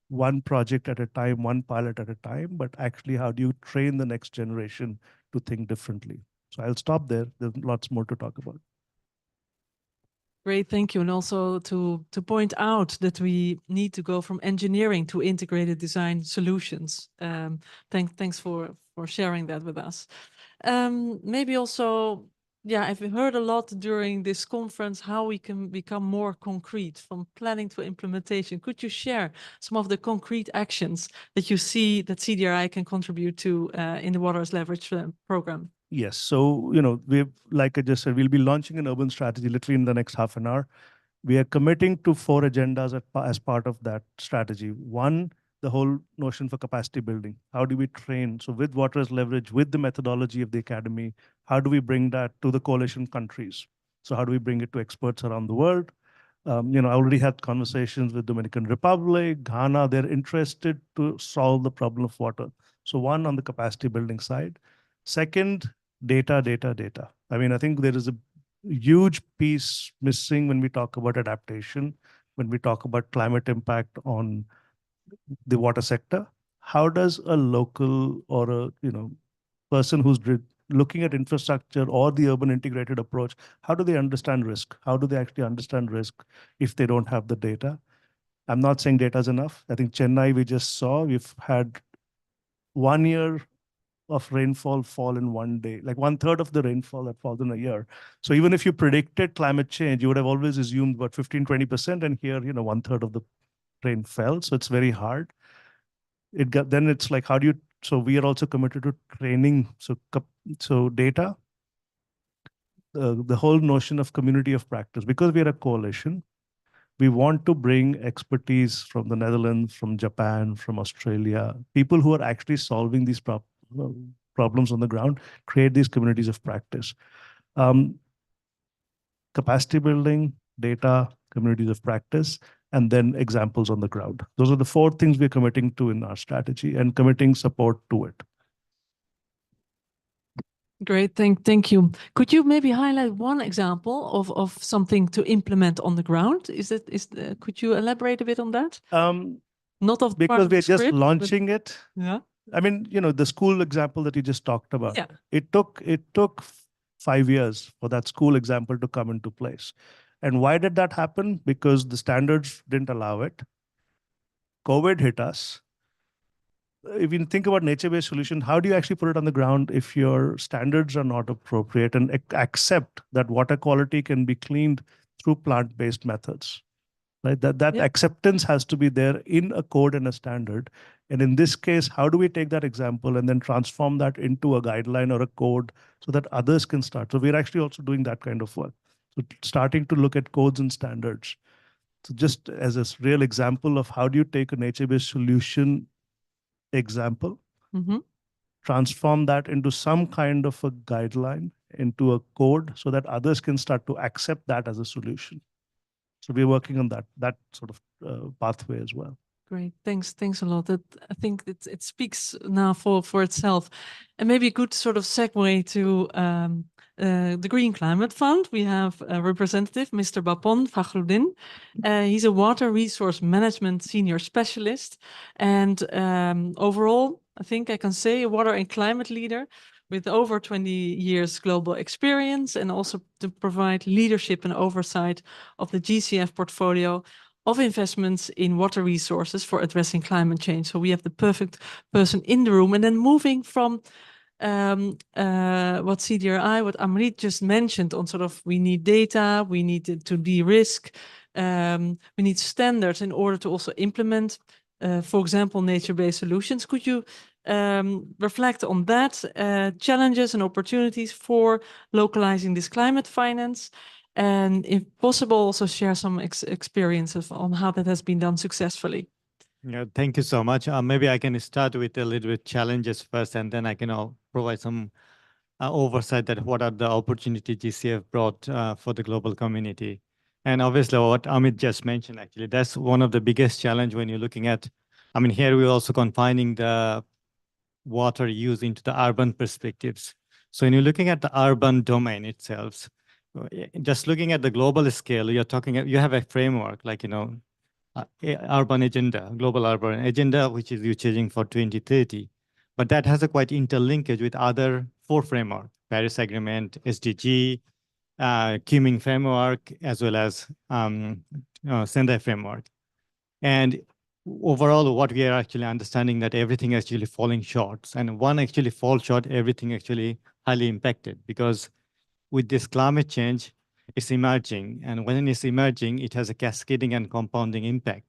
Speaker 14: one project at a time, one pilot at a time, but actually how do you train the next generation to think differently? So I'll stop there. There's lots more to talk about.
Speaker 9: Great, thank you. And also to point out that we need to go from engineering to integrated design solutions. Thanks for sharing that with us. Maybe also, I've heard a lot during this conference how we can become more concrete from planning to implementation. Could you share some of the concrete actions that you see that CDRI can contribute to in the Water as Leverage program?
Speaker 14: Yes. So, like I just said, we'll be launching an urban strategy literally in the next half an hour. We are committing to 4 agendas as part of that strategy. One, the whole notion for capacity building. How do we train? So with Water as Leverage, with the methodology of the academy, how do we bring that to the coalition countries? So how do we bring it to experts around the world? I already had conversations with Dominican Republic, Ghana. They're interested to solve the problem of water. So one, on the capacity building side. Second, data. I think there is a huge piece missing when we talk about adaptation, when we talk about climate impact on the water sector. How does a local or a person who's looking at infrastructure or the urban integrated approach, how do they understand risk? How do they actually understand risk if they don't have the data? I'm not saying data is enough. I think Chennai, we just saw, we've had 1 year of rainfall fall in 1 day, like 1/3 of the rainfall that falls in a year. So even if you predicted climate change, you would have always assumed about 15-20%, and here, 1/3 of the rain fell. So it's very hard. Then it's like, so we are also committed to training. So data, the whole notion of community of practice, because we are a coalition, we want to bring expertise from the Netherlands, from Japan, from Australia, people who are actually solving these problems on the ground, create these communities of practice. Capacity building, data, communities of practice, and then examples on the ground. Those are the 4 things we're committing to in our strategy and committing support to it.
Speaker 9: Great, thank you. Could you maybe highlight one example of something to implement on the ground? Could you elaborate a bit on that? Not of
Speaker 14: because we're just
Speaker 9: script,
Speaker 14: launching it.
Speaker 9: Yeah.
Speaker 14: The school example that you just talked about.
Speaker 9: Yeah.
Speaker 14: It took 5 years for that school example to come into place. And why did that happen? Because the standards didn't allow it. COVID hit us. If you think about nature-based solution, how do you actually put it on the ground if your standards are not appropriate and accept that water quality can be cleaned through plant-based methods? Right? That acceptance has to be there in a code and a standard. And in this case, how do we take that example and then transform that into a guideline or a code so that others can start? So we're actually also doing that kind of work. So starting to look at codes and standards. So just as a real example of how do you take a nature-based solution example, transform that into some kind of a guideline, into a code, so that others can start to accept that as a solution. So we're working on that sort of pathway as well.
Speaker 9: Great, thanks a lot. I think it speaks now for itself, and maybe a good sort of segue to the Green Climate Fund. We have a representative, Mr. Bapon Fakhruddin. He's a water resource management senior specialist, and overall, I think I can say a water and climate leader with over 20 years global experience, and also to provide leadership and oversight of the GCF portfolio of investments in water resources for addressing climate change. So we have the perfect person in the room. And then moving from what CDRI, what Amrit just mentioned on sort of, we need data, we need to de-risk, we need standards in order to also implement, for example, nature-based solutions. Could you reflect on that, challenges and opportunities for localizing this climate finance? And if possible, also share some experiences on how that has been done successfully.
Speaker 15: Yeah, thank you so much. Maybe I can start with a little bit challenges first, and then I can provide some oversight that what are the opportunities GCF brought for the global community. And obviously what Amit just mentioned, actually, that's one of the biggest challenge when you're looking at, I mean, here we're also confining the water use into the urban perspectives. So when you're looking at the urban domain itself, just looking at the global scale, you have a framework like, urban agenda, global urban agenda, which is you're changing for 2030. But that has a quite interlinkage with other 4 framework, Paris Agreement, SDG, Kunming framework, as well as Sendai framework. And overall, what we are actually understanding that everything is actually falling short. And one actually falls short, everything actually highly impacted, because with this climate change, it's emerging. And when it's emerging, it has a cascading and compounding impact.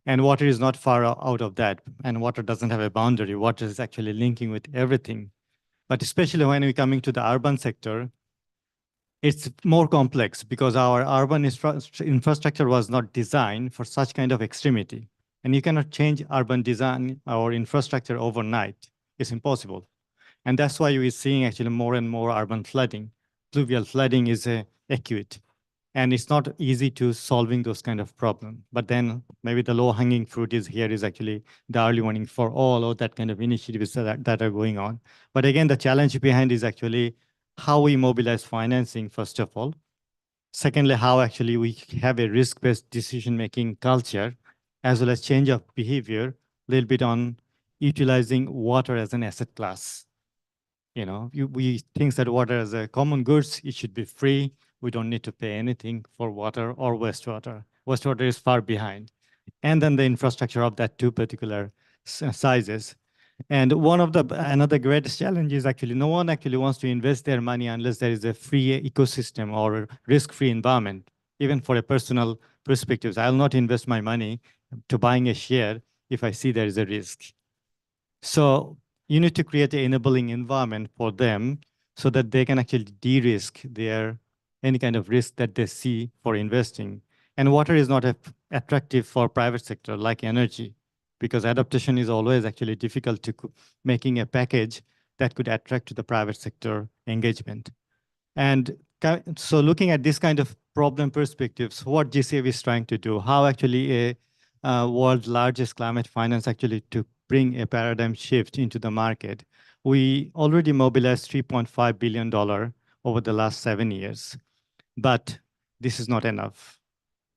Speaker 15: And water is not far out of that. And water doesn't have a boundary. Water is actually linking with everything. But especially when we're coming to the urban sector, it's more complex because our urban infrastructure was not designed for such kind of extremity. And you cannot change urban design or infrastructure overnight. It's impossible. And that's why we're seeing actually more and more urban flooding. Pluvial flooding is acute. And it's not easy to solving those kind of problems. But then maybe the low-hanging fruit is actually the early warning for all of that kind of initiatives that are going on. But again, the challenge behind is actually how we mobilize financing, first of all. Secondly, how actually we have a risk-based decision-making culture, as well as change of behavior, a little bit on utilizing water as an asset class. We think that water as a common goods, it should be free. We don't need to pay anything for water or wastewater. Wastewater is far behind. And then the infrastructure of that 2 particular sizes. And another greatest challenge is actually no one actually wants to invest their money unless there is a free ecosystem or risk-free environment. Even for a personal perspective, I'll not invest my money to buying a share if I see there is a risk. So you need to create an enabling environment for them so that they can actually de-risk any kind of risk that they see for investing. And water is not attractive for private sector like energy, because adaptation is always actually difficult to making a package that could attract to the private sector engagement. And so looking at this kind of problem perspectives, what GCF is trying to do, how actually a world's largest climate finance actually to bring a paradigm shift into the market. We already mobilized $3.5 billion over the last 7 years, but this is not enough.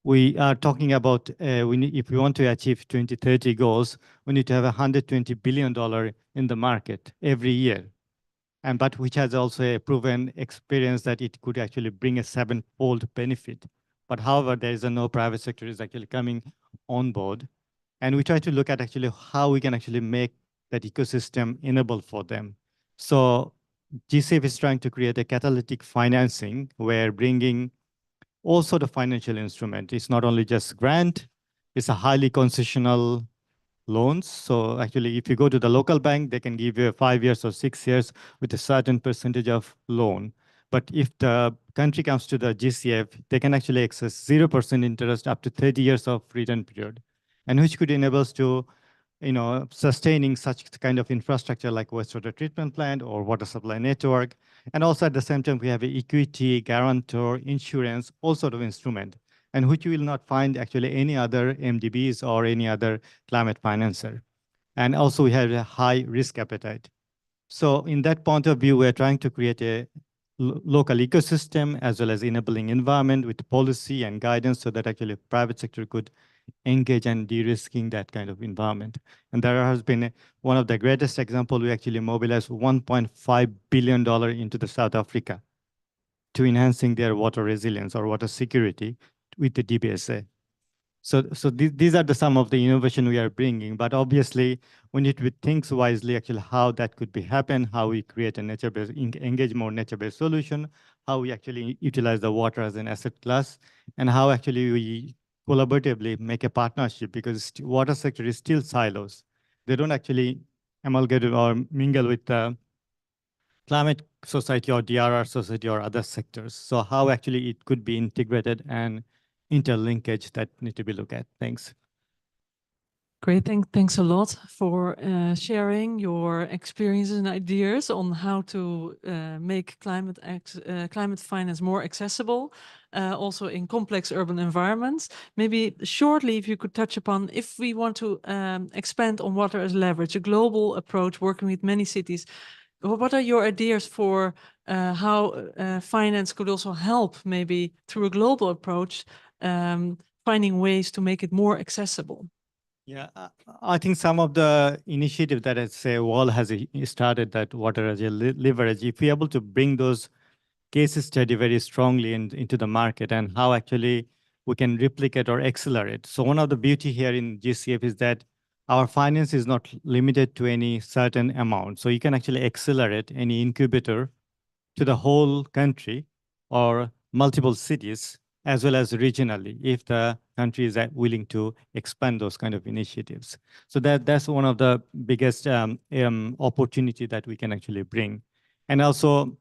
Speaker 15: We are talking about, if we want to achieve 2030 goals, we need to have $120 billion in the market every year. But which has also a proven experience that it could actually bring a 7-fold benefit. But however, there is no private sector is actually coming on board. And we try to look at actually how we can actually make that ecosystem enable for them. So GCF is trying to create a catalytic financing where bringing also the financial instrument. It's not only just grant, it's a highly concessional loans. So actually, if you go to the local bank, they can give you 5 years or 6 years with a certain percentage of loan. But if the country comes to the GCF, they can actually access 0% interest up to 30 years of return period, and which could enable us to, sustaining such kind of infrastructure like wastewater treatment plant or water supply network. And also at the same time, we have equity, guarantor, insurance, all sort of instrument, and which you will not find actually any other MDBs or any other climate financer. And also we have a high risk appetite. So in that point of view, we're trying to create a local ecosystem as well as enabling environment with policy and guidance so that actually private sector could engage and de-risking that kind of environment. And there has been one of the greatest example, we actually mobilized $1.5 billion into the South Africa to enhancing their water resilience or water security with the DBSA. So these are some of the innovation we are bringing, but obviously we need to think wisely actually how that could be happen, how we create a nature-based, engage more nature-based solution, how we actually utilize the water as an asset class, and how actually we collaboratively make a partnership, because water sector is still silos. They don't actually amalgate or mingle with the climate society or DRR society or other sectors. So how actually it could be integrated and interlinkage that need to be looked at. Thanks.
Speaker 9: Great, thanks a lot for sharing your experiences and ideas on how to make climate finance more accessible, also in complex urban environments. Maybe shortly, if you could touch upon, if we want to expand on water as leverage, a global approach working with many cities, what are your ideas for how finance could also help, maybe through a global approach, finding ways to make it more accessible?
Speaker 15: Yeah, I think some of the initiative that I say WAL has started, that water as a leverage, if we're able to bring those case study very strongly into the market and how actually we can replicate or accelerate. So one of the beauty here in GCF is that our finance is not limited to any certain amount. So you can actually accelerate any incubator to the whole country or multiple cities, as well as regionally, if the country is willing to expand those kind of initiatives. So that's one of the biggest opportunity that we can actually bring. And also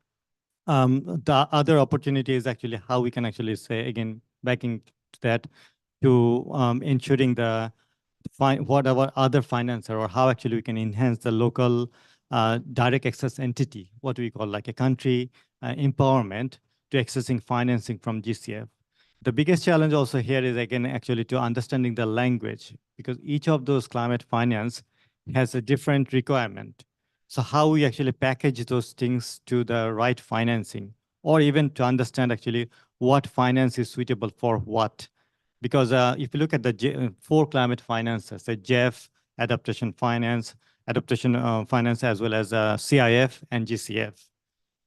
Speaker 15: the other opportunity is actually how we can actually say, again, backing to that, to ensuring the whatever other financer, or how actually we can enhance the local direct access entity, what we call like a country empowerment to accessing financing from GCF. The biggest challenge also here is, again, actually to understanding the language, because each of those climate finance has a different requirement. So how we actually package those things to the right financing, or even to understand actually what finance is suitable for what. Because if you look at the 4 climate finances, the JEF, adaptation finance, finance, as well as CIF and GCF.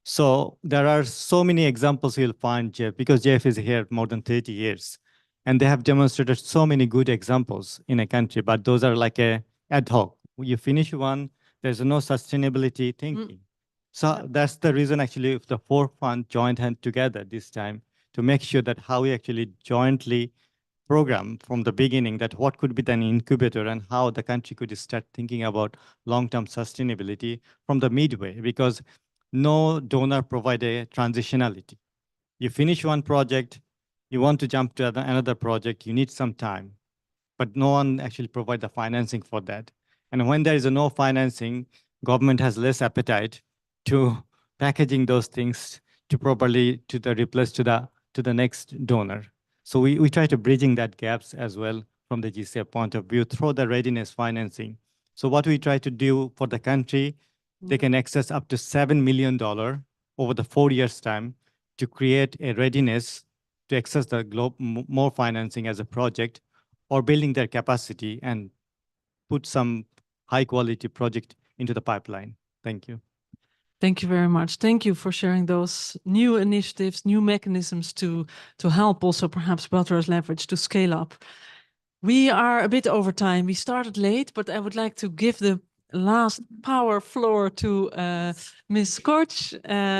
Speaker 15: So there are so many examples you'll find, Jeff, because Jeff is here more than 30 years. And they have demonstrated so many good examples in a country, but those are like a ad hoc. You finish one, there's no sustainability thinking. So that's the reason actually if the 4 funds joined hand together this time to make sure that how we actually jointly program from the beginning that what could be an incubator and how the country could start thinking about long-term sustainability from the midway, because no donor provide a transitionality. You finish one project, you want to jump to another project, you need some time, but no one actually provide the financing for that. And when there is no financing, government has less appetite to packaging those things to properly replace to the next donor. So we try to bridging that gaps as well from the GCF point of view through the readiness financing. So what we try to do for the country, they can access up to $7 million over the 4 years time to create a readiness to access the more financing as a project, or building their capacity and put some high quality project into the pipeline. Thank you.
Speaker 9: Thank you very much. Thank you for sharing those new initiatives, new mechanisms to help also perhaps water as leverage to scale up. We are a bit over time. We started late, but I would like to give the last power floor to Ms. Koch,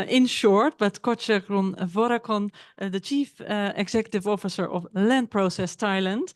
Speaker 9: in short, but Kocharon Vorakon, the Chief Executive Officer of Land Process Thailand.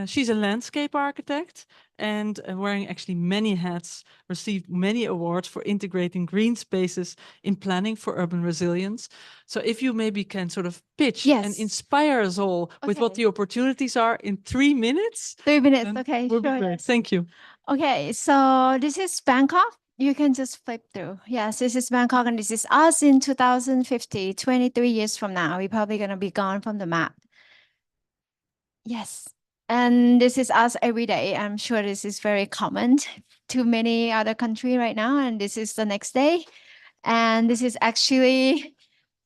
Speaker 9: She's a landscape architect. and wearing actually many hats, received many awards for integrating green spaces in planning for urban resilience. So if you maybe can sort of pitch and inspire us all with what the opportunities are in 3 minutes.
Speaker 16: 3 minutes,
Speaker 9: then
Speaker 16: okay,
Speaker 9: would be
Speaker 16: sure.
Speaker 9: great. Thank you.
Speaker 16: Okay, so this is Bangkok. You can just flip through. Yes, this is Bangkok and this is us in 2050, 23 years from now. We're probably going to be gone from the map. Yes. And this is us every day. I'm sure this is very common to many other countries right now. And this is the next day. And this is actually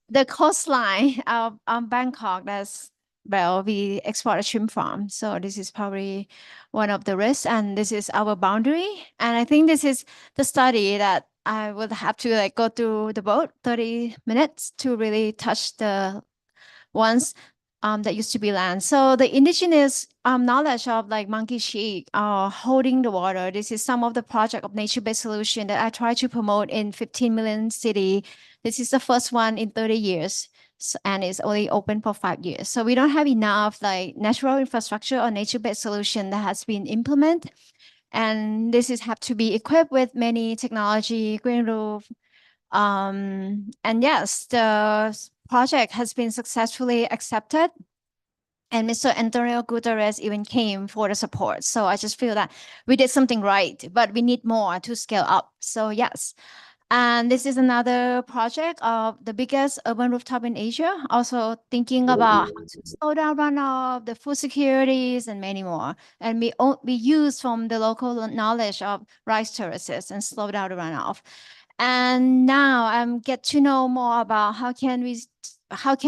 Speaker 16: the coastline of Bangkok. That's, well, we export a shrimp farm. So this is probably one of the risks. And this is our boundary. And I think this is the study that I would have to like go through the boat 30 minutes to really touch the ones that used to be land. So the indigenous knowledge of like monkey sheep holding the water. This is some of the project of nature-based solution that I try to promote in 15 million city. This is the first one in 30 years. And it's only open for 5 years. So we don't have enough like natural infrastructure or nature-based solution that has been implemented. And this is have to be equipped with many technology, green roof. And yes, the project has been successfully accepted. And Mr. Antonio Guterres even came for the support. So I just feel that we did something right, but we need more to scale up. So yes. And this is another project of the biggest urban rooftop in Asia, also thinking about how to slow down runoff, the food securities, and many more. And we use from the local knowledge of rice terraces and slow down the runoff. And now I'm get to know more about how can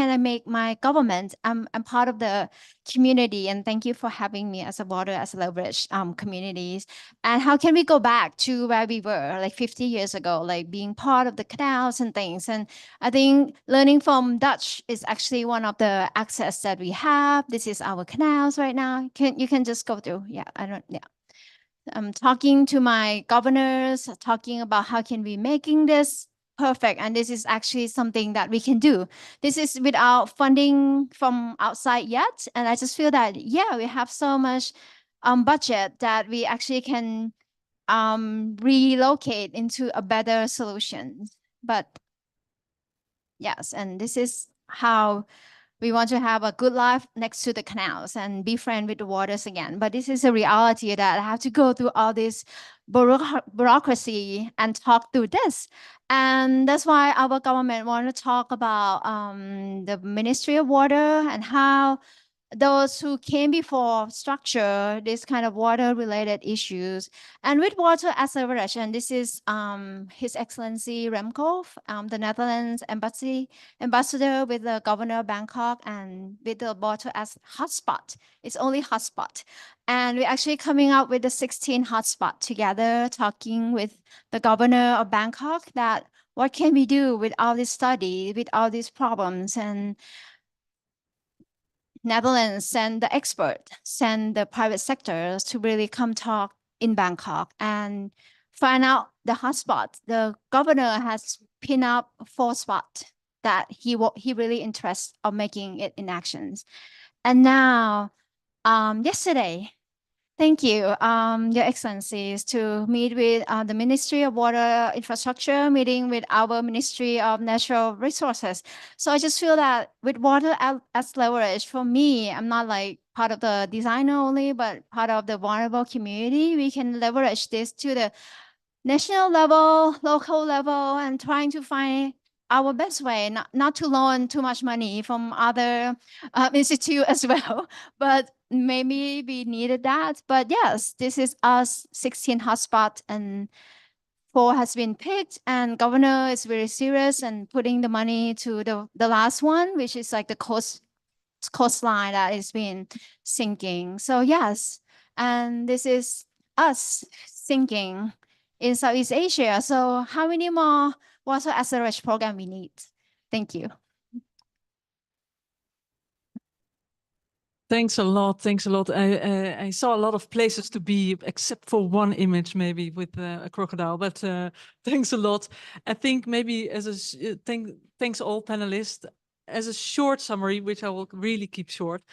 Speaker 16: I make my government? I'm part of the community, and thank you for having me as a water as a leverage communities. And how can we go back to where we were like 50 years ago, like being part of the canals and things? And I think learning from Dutch is actually one of the access that we have. This is our canals right now. You can just go through. Yeah, I'm talking to my governors, talking about how can we making this perfect. And this is actually something that we can do. This is without funding from outside yet. And I just feel that, yeah, we have so much budget that we actually can relocate into a better solution. But yes, and this is how we want to have a good life next to the canals and be friends with the waters again. But this is a reality that I have to go through all this bureaucracy and talk through this. And that's why our government want to talk about the Ministry of Water and how those who came before structure this kind of water-related issues. And with water as a leverage, and this is His Excellency Remco, the Netherlands ambassador with the governor of Bangkok, and with the water as hotspot. It's only hotspot. And we're actually coming up with the 16 hotspot together, talking with the governor of Bangkok that what can we do with all this study, with all these problems. And Netherlands send the expert, send the private sectors to really come talk in Bangkok and find out the hotspot. The governor has pinned up 4 spots that he really interested of making it in actions. And now, yesterday, thank you, Your Excellencies, to meet with the Ministry of Water Infrastructure, meeting with our Ministry of Natural Resources. So I just feel that with water as leverage, for me, I'm not like part of the designer only, but part of the vulnerable community. We can leverage this to the national level, local level, and trying to find our best way, not to loan too much money from other institute as well, but maybe we needed that. But yes, this is us 16 hotspot and 4 has been picked, and governor is very serious and putting the money to the last one, which is like the coastline that is being sinking. So yes, and this is us sinking in Southeast Asia. So how many more water acceleration program we need? Thank you.
Speaker 9: Thanks a lot. Thanks a lot. I saw a lot of places to be, except for one image, maybe with a crocodile. But thanks a lot. I think maybe as a thanks all panelists. As a short summary, which I will really keep short.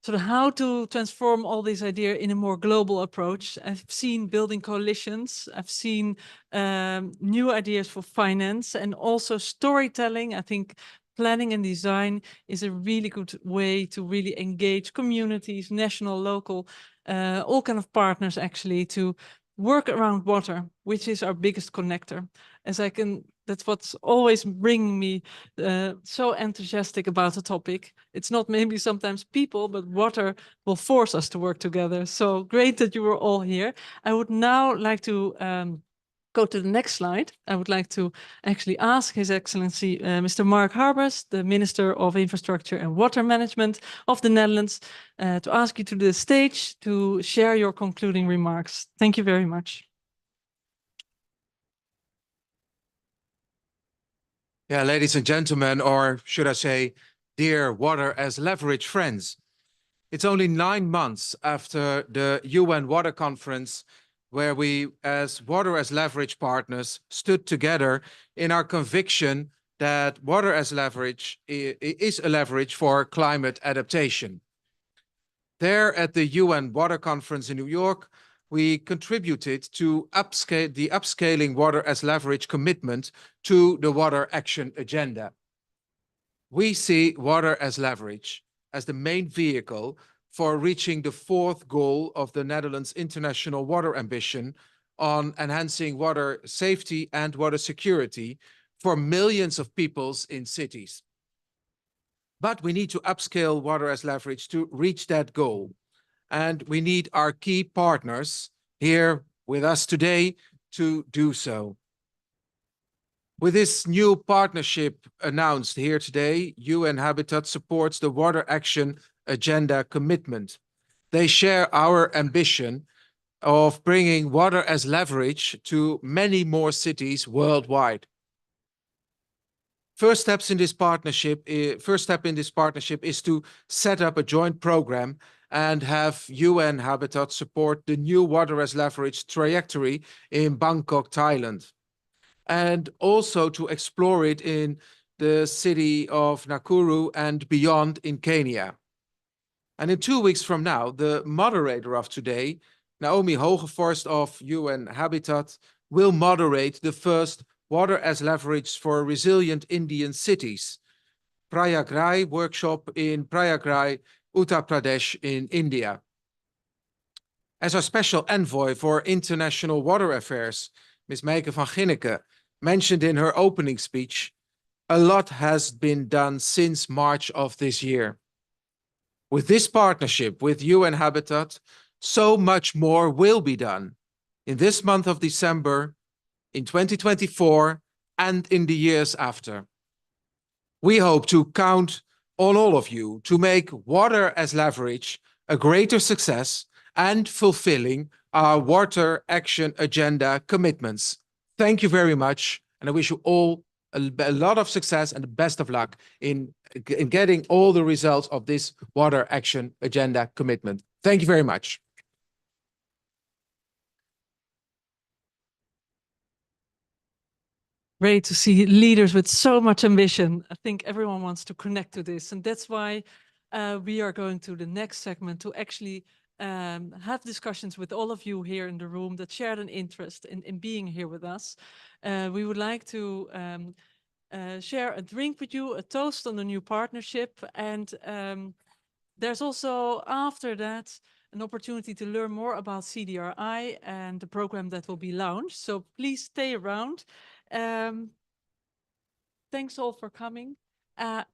Speaker 9: sort of how to transform all these ideas in a more global approach. I've seen building coalitions. I've seen new ideas for finance and also storytelling. I think planning and design is a really good way to really engage communities, national, local, all kind of partners actually to work around water, which is our biggest connector. That's what's always bringing me so enthusiastic about the topic. It's not maybe sometimes people, but water will force us to work together. So great that you were all here. I would now like to go to the next slide. I would like to actually ask His Excellency Mr. Mark Harbers, the Minister of Infrastructure and Water Management of the Netherlands, to ask you to the stage to share your concluding remarks. Thank you very much.
Speaker 17: Yeah, ladies and gentlemen, or should I say, dear water as leverage friends. It's only 9 months after the UN Water Conference where we, as water as leverage partners, stood together in our conviction that water as leverage is a leverage for climate adaptation. There at the UN Water Conference in New York, we contributed to the upscaling water as leverage commitment to the Water Action Agenda. We see water as leverage as the main vehicle for reaching the 4th goal of the Netherlands' international water ambition on enhancing water safety and water security for millions of peoples in cities. But we need to upscale water as leverage to reach that goal. And we need our key partners here with us today to do so. With this new partnership announced here today, UN Habitat supports the Water Action Agenda commitment. They share our ambition of bringing water as leverage to many more cities worldwide. First step in this partnership is to set up a joint program and have UN Habitat support the new water as leverage trajectory in Bangkok, Thailand, and also to explore it in the city of Nakuru and beyond in Kenya. And in 2 weeks from now, the moderator of today, Naomi Hogevorst of UN Habitat, will moderate the first Water as Leverage for Resilient Indian Cities, Prayagraj workshop in Prayagraj, Uttar Pradesh in India. As our special envoy for international water affairs, Ms. Meike van Ginneken, mentioned in her opening speech, a lot has been done since March of this year. With this partnership with UN Habitat, so much more will be done in this month of December, in 2024, and in the years after. We hope to count on all of you to make water as leverage a greater success and fulfilling our Water Action Agenda commitments. Thank you very much, and I wish you all a lot of success and the best of luck in getting all the results of this Water Action Agenda commitment. Thank you very much.
Speaker 9: Great to see leaders with so much ambition. I think everyone wants to connect to this, and that's why we are going to the next segment to actually have discussions with all of you here in the room that shared an interest in being here with us. We would like to share a drink with you, a toast on the new partnership, and there's also after that an opportunity to learn more about CDRI and the program that will be launched. So please stay around. Thanks all for coming.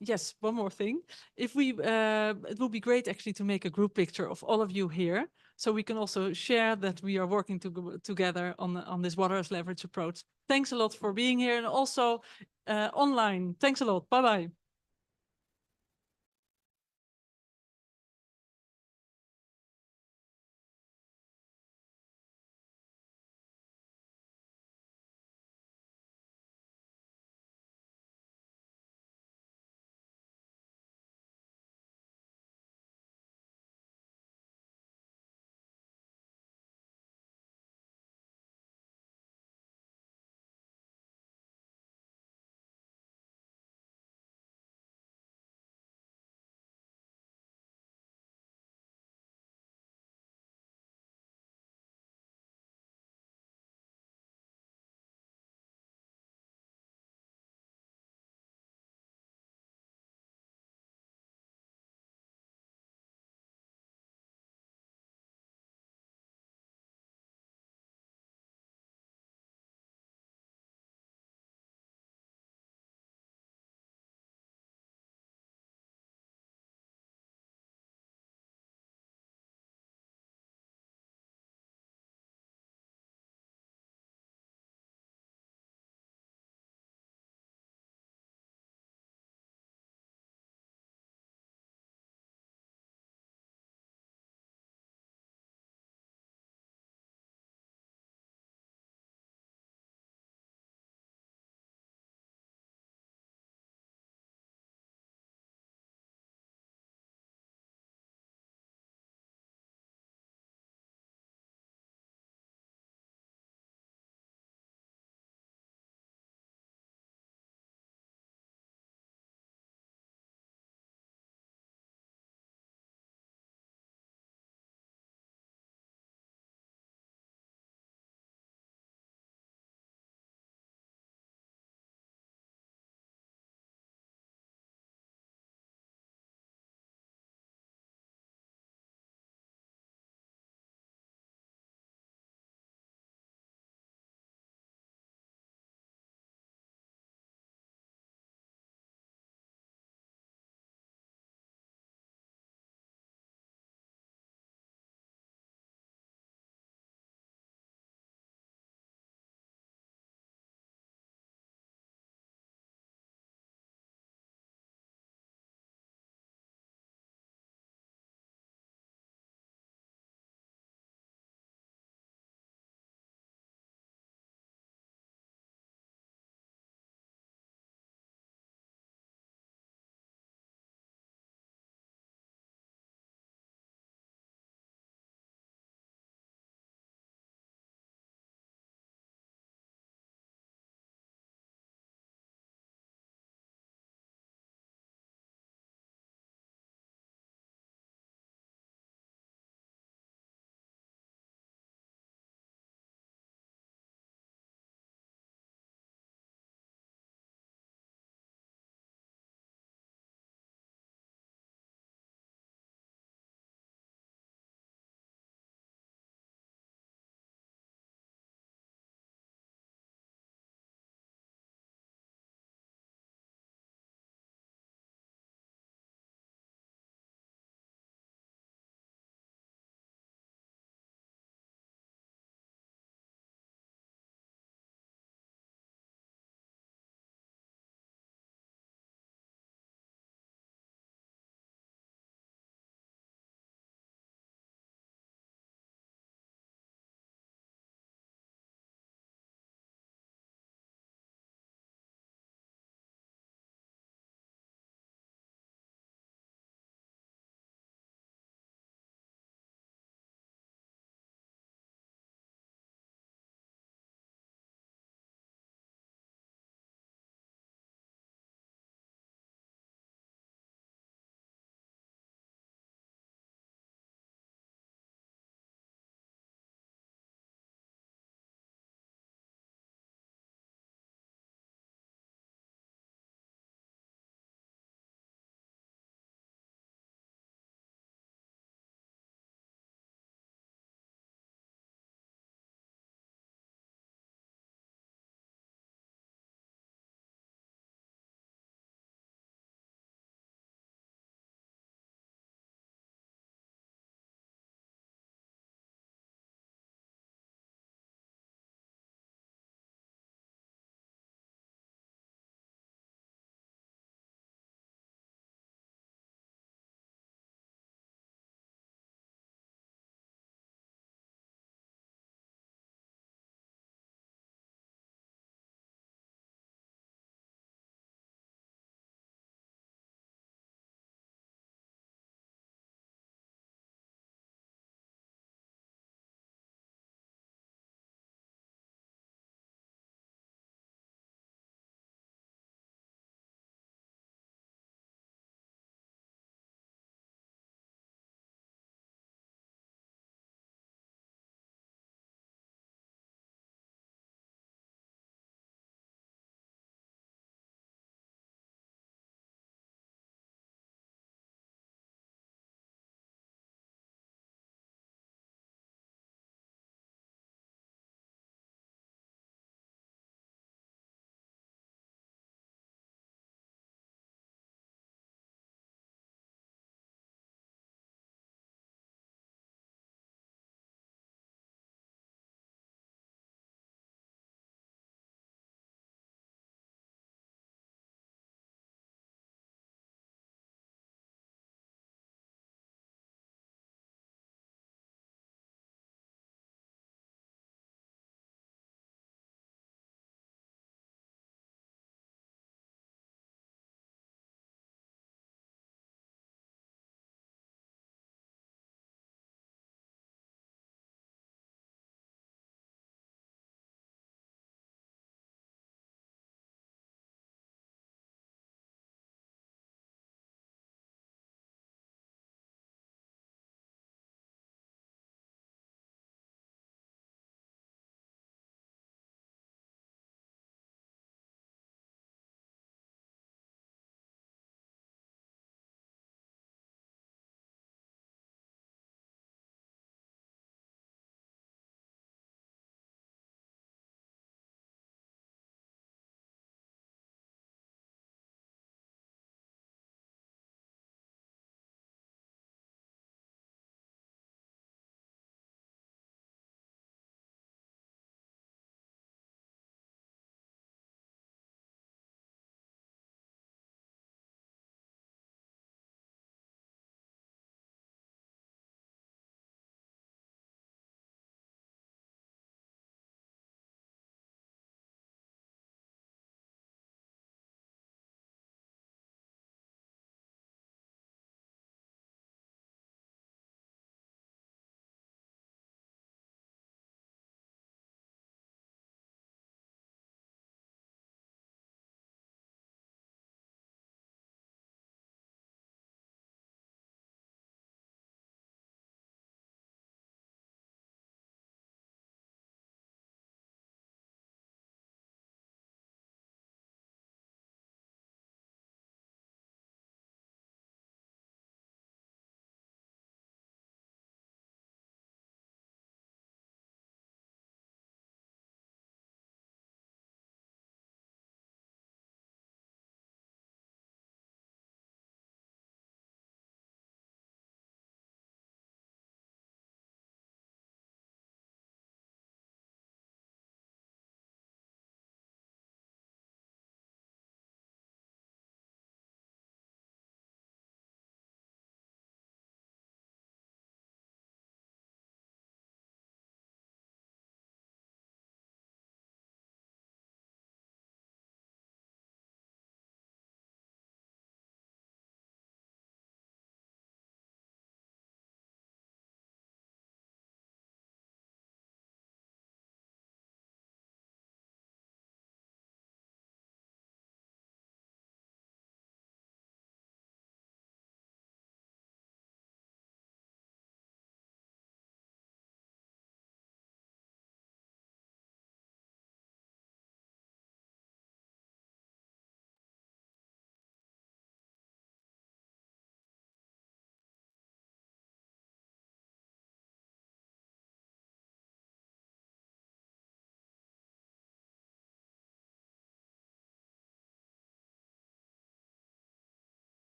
Speaker 9: Yes, one more thing. It will be great actually to make a group picture of all of you here, so we can also share that we are working together on this water as leverage approach. Thanks a lot for being here, and also online. Thanks a lot. Bye bye.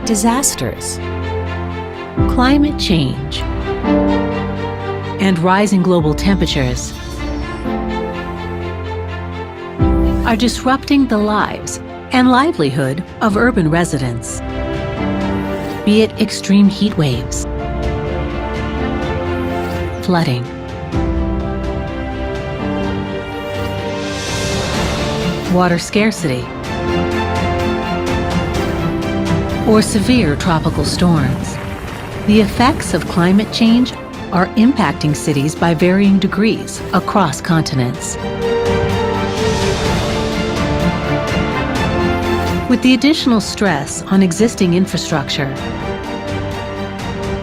Speaker 18: disasters, climate change, and rising global temperatures are disrupting the lives and livelihood of urban residents. Be it extreme heat waves, flooding, water scarcity, or severe tropical storms. The effects of climate change are impacting cities by varying degrees across continents. With the additional stress on existing infrastructure,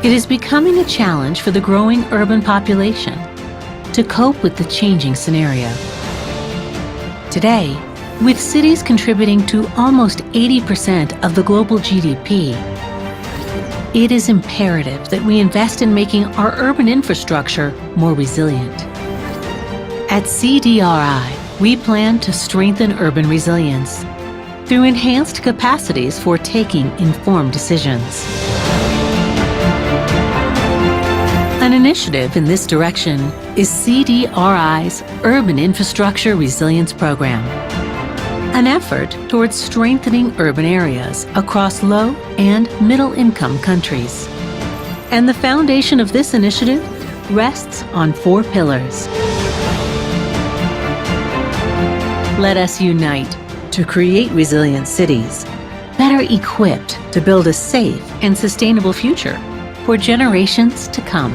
Speaker 18: it is becoming a challenge for the growing urban population to cope with the changing scenario. Today, with cities contributing to almost 80% of the global GDP, it is imperative that we invest in making our urban infrastructure more resilient. At CDRI, we plan to strengthen urban resilience through enhanced capacities for taking informed decisions. An initiative in this direction is CDRI's Urban Infrastructure Resilience Program, an effort towards strengthening urban areas across low and middle-income countries. And the foundation of this initiative rests on 4 pillars. Let us unite to create resilient cities, better equipped to build a safe and sustainable future for generations to come.